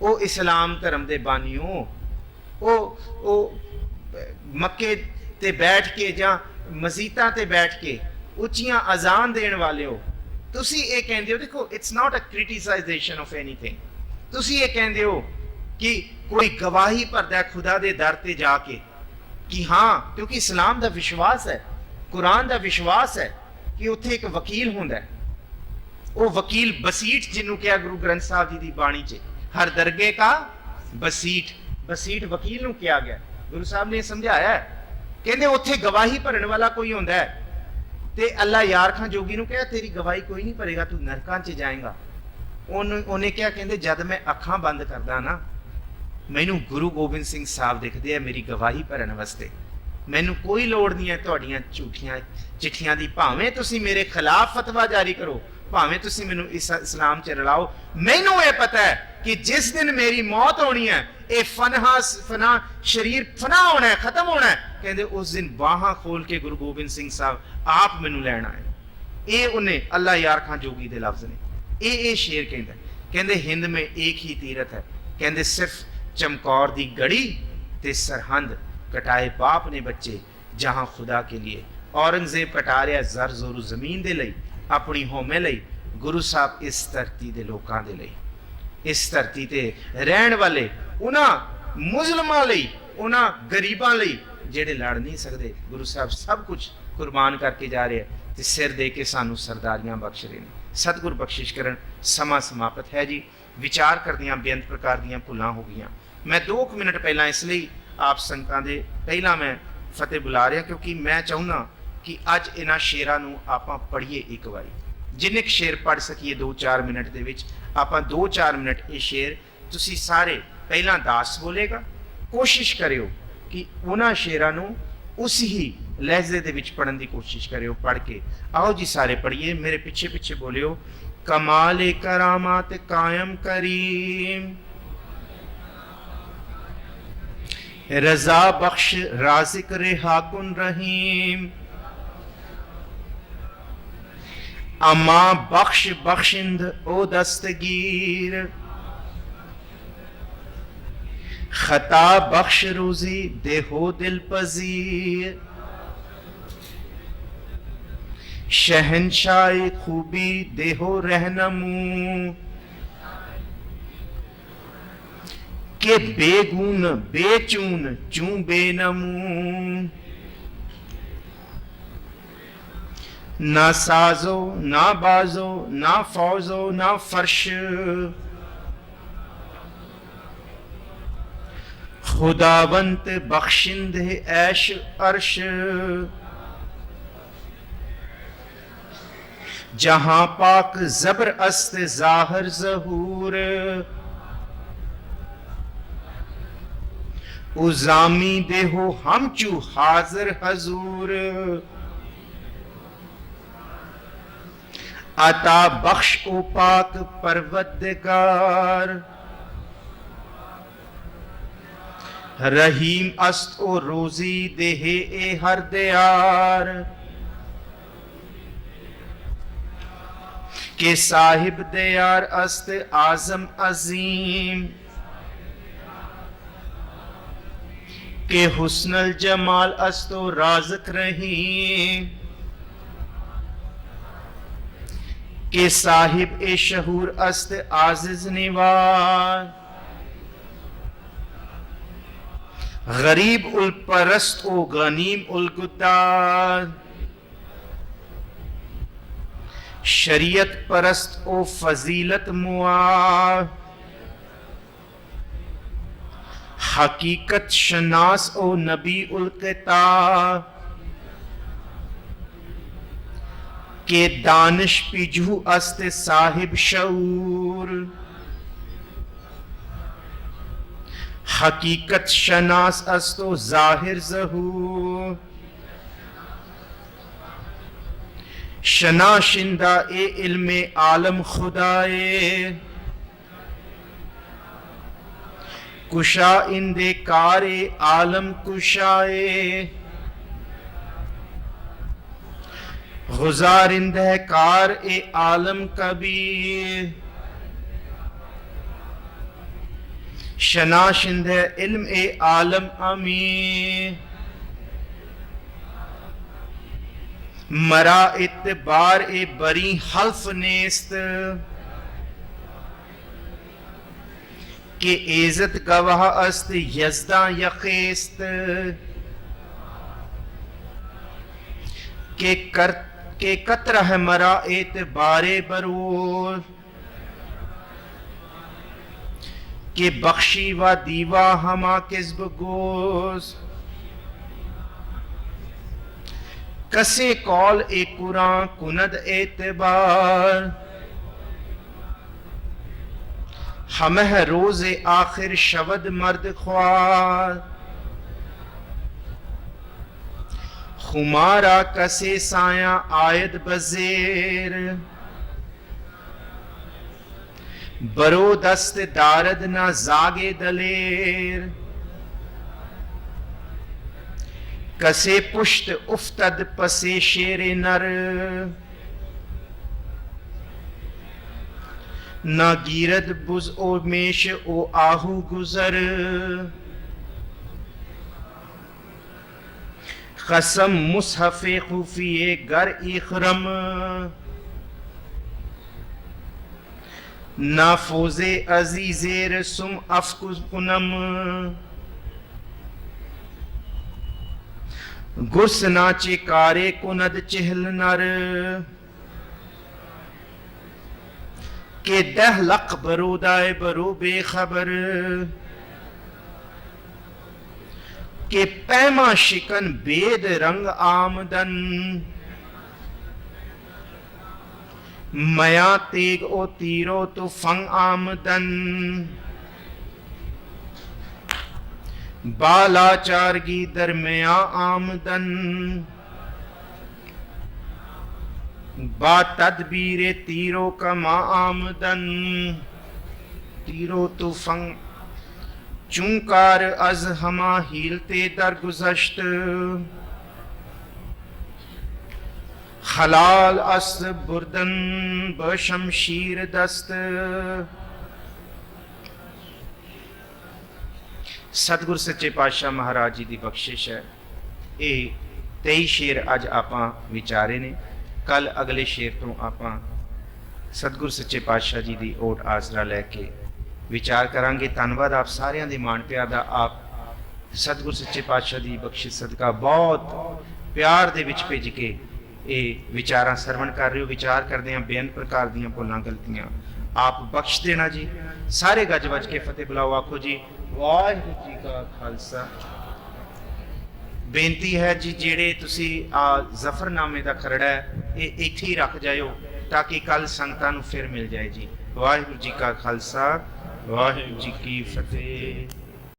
ओ इस्लाम धर्म दे बानी हो, ओ मक्के ते बैठ के जां मसीतां ते बैठ के उच्चियां अजान देने वाले हो, तुसी ये कहंदे हो। देखो it's not a criticization of anything. तुसी ये कहंदे हो कि कोई गवाही भरदा है खुदा दे दर ते जाके कि हाँ, क्योंकि इस्लाम दा विश्वास है, कुरान का विश्वास है कि उत्थे एक वकील होंदा है। वो वकील बसीठ जिन्हों क्या गुरु ग्रंथ साहब जी की बाणी च, हर दरगे का बसीठ, बसीठ वकील नूं किया गया। गुरु साहब ने समझाया है, कहते उत्थे गवाही भरने वाला कोई होंदा है। ते अल्लाह यार खां जोगी नूं कहा तेरी गवाही कोई नहीं भरेगा, तू नरकां च जाएगा। उन्हें क्या कहते जद मैं अखां बंद करदा ना, मैनू गुरु गोबिंद सिंह साहब दिखदे है मेरी गवाही भरन वास्ते। मैनू कोई लोड़ नहीं है तुहाड़ियां झूठियां चिट्ठियां दी, भावें तुसीं मेरे खिलाफ फतवा जारी करो, भावें तुसीं मैनू इस्लाम च रलाओ। मैनू ये पता है कि जिस दिन मेरी मौत होनी है, ये फना शरीर फना होना है, खत्म होना है। कहते उस दिन बाहां खोल के गुरु गोबिंद सिंह साहब आप मैनू लैण आए। ये उन्हें अल्लाह यार खां जोगी दे लफ्ज ने। ये शेर कहंदा, कहंदे हिंद में एक ही तीरथ है। कहंदे सिर्फ चमकौर दी गड़ी ते सरहंद, कटाए बाप ने बच्चे जहां खुदा के लिए। औरंगजेब कटा रहा जर जोरू जमीन दे लई, अपनी होमे लई। गुरु साहब इस धरती दे लोकां दे लई, इस धरती ते रहन वाले उन्हां मुजलमां लई, उन्हां गरीबां लई जेड़े लड़ नहीं सकते। गुरु साहब सब कुछ कुर्बान करके जा रहे हैं ते सिर दे के सानू सरदारियां बख्श रहे हैं। सतगुर बख्शिश करन। समा समाप्त है जी। विचार करदियां बेअंत प्रकार दीयां भुलां हो गईयां। मैं 2 मिनट पहला इसलिए आप संगतां दे पहला मैं फतेह बुला रहा, क्योंकि मैं चाहुंदा कि अज इन्हां शेरां नूं आपां पढ़ीए एक बारी, जिन्ने क शेर पढ़ सकीए 2-4 मिनट दे विच। आपां 2-4 मिनट ये शेर तुसीं सारे पहला दास बोलेगा, कोशिश करियो कि उन्हां शेरां नूं उस ही लहजे दे विच पढ़न दी कोशिश करियो। पढ़ के आओ जी सारे पढ़िए, मेरे पिछे पिछे बोलियो। कमाल करामात कायम करीम, रजा बख्श राजिक रेहाकुन रहीम, अमा बख्श बख्शिंद ओ दस्तगीर, खता बख्श रोजी देहो दिल पजीर, शहनशाह खूबी देहो रहनमू, के बेगुन बेचून चूं बेनमू, ना साजो ना बाजो ना फौजो ना फर्श, खुदावंत बख्शिंद ऐश अर्श, जहां पाक जबर अस्त जाहिर जहूर, उजामी देहो हम चू हाजिर हजूर, अता बख्श ओ पाक परवदगार, रहीम अस्त ओ रोजी देहे ए हर दयार, के साहिब दयार अस्त आजम अजीम, के हुस्नल जमाल अस्तो राज़िक रहीम, के साहिब ए शहूर अस्त आजिज निवार, गरीब उल परस्त ओ गनीम उल गुद्दार, शरीयत परस्त ओ फजीलत मुआर, हकीकत शनास ओ नबी उल किताब, के दानिश पिजहू अस्त साहिब शऊर, हकीकत शनास अस्तो जाहिर ज़हूर, शनाशिंदा ए इल्मे आलम खुदाए, कुशा इंदे कारे आलम कुशाए, गुजारिंद कार ए आलम कबीर, शनाशिंद इल्म ए आलम अमीर, मरा इतबार ए बरी हल्फ नेस्त, के इज्जत गवाह अस्त यज़दा यखेस्त, के कतरा है मरा एतबारे बरूर, के बख्शी व दीवा हमा किस्ब गोस, कसे कौल ए कुरान कुनद एतबार, हमह रोज़े आखिर शवद मर्द ख्वार, खुमारा कसे साया आयद बजेर, बरो दस्त दारद ना जागे दलेर, कसे पुश्त उफ्तद पसे शेरे नर, ना गिरद बुज ओ मेश ओ आहू गुजर, कसम मुसहफ़े खुफिए गर इखरम, ना फोजे अजीजेर सुम अफकुस कुनम, गुर्स नाचे कारे कुनद चहल नर, के दह लक बरोदाए बरो बेखबर, के पैमा शिकन बेद रंग आमदन, मया तेग ओ तीरो तो फंग आमदन, बालाचारगी दरमिया आमदन, बा तदबीरे तीरो कमा आमदन, तीरो तो फंग चुंकार अज हमा हीलते दरगुज़श्त, खलाल अस बुर्दन बशमशीर दस्त। सतगुर सच्चे पातशाह महाराज जी की बख्शिश है। ये 23 शेर अज आपां विचारे ने। कल अगले शेर तो आपां सतगुर सच्चे पातशाह जी की ओट आसरा लैके विचार करांगे। धन्नवाद आप सारियां दे मान प्यार दा। आप सतगुर सच्चे पातशाह की बख्शिश सदका बहुत प्यार दे विच भेज के ये विचारां सरवण कर रहे हो। विचार करदे बेअन प्रकार दीयां भुलां गलतियां ਆਪ ਬਖਸ਼ ਦੇਣਾ ਜੀ। ਸਾਰੇ ਗੱਜ ਵੱਜ ਕੇ ਫਤਿਹ ਬੁਲਾਓ, ਆਖੋ ਜੀ ਵਾਹਿਗੁਰੂ ਜੀ ਕਾ ਖਾਲਸਾ। ਬੇਨਤੀ ਹੈ ਜੀ, ਜਿਹੜੇ ਤੁਸੀਂ ਜ਼ਫਰਨਾਮੇ ਦਾ ਖਰੜਾ ਹੈ ਇਹ ਇੱਥੇ ਹੀ ਰੱਖ ਜਾਇਓ ਤਾਂ ਕਿ ਕੱਲ ਸੰਗਤਾਂ ਨੂੰ ਫਿਰ ਮਿਲ ਜਾਏ ਜੀ। ਵਾਹਿਗੁਰੂ ਜੀ ਕਾ ਖਾਲਸਾ, ਵਾਹਿਗੁਰੂ ਜੀ ਕੀ ਫਤਿਹ।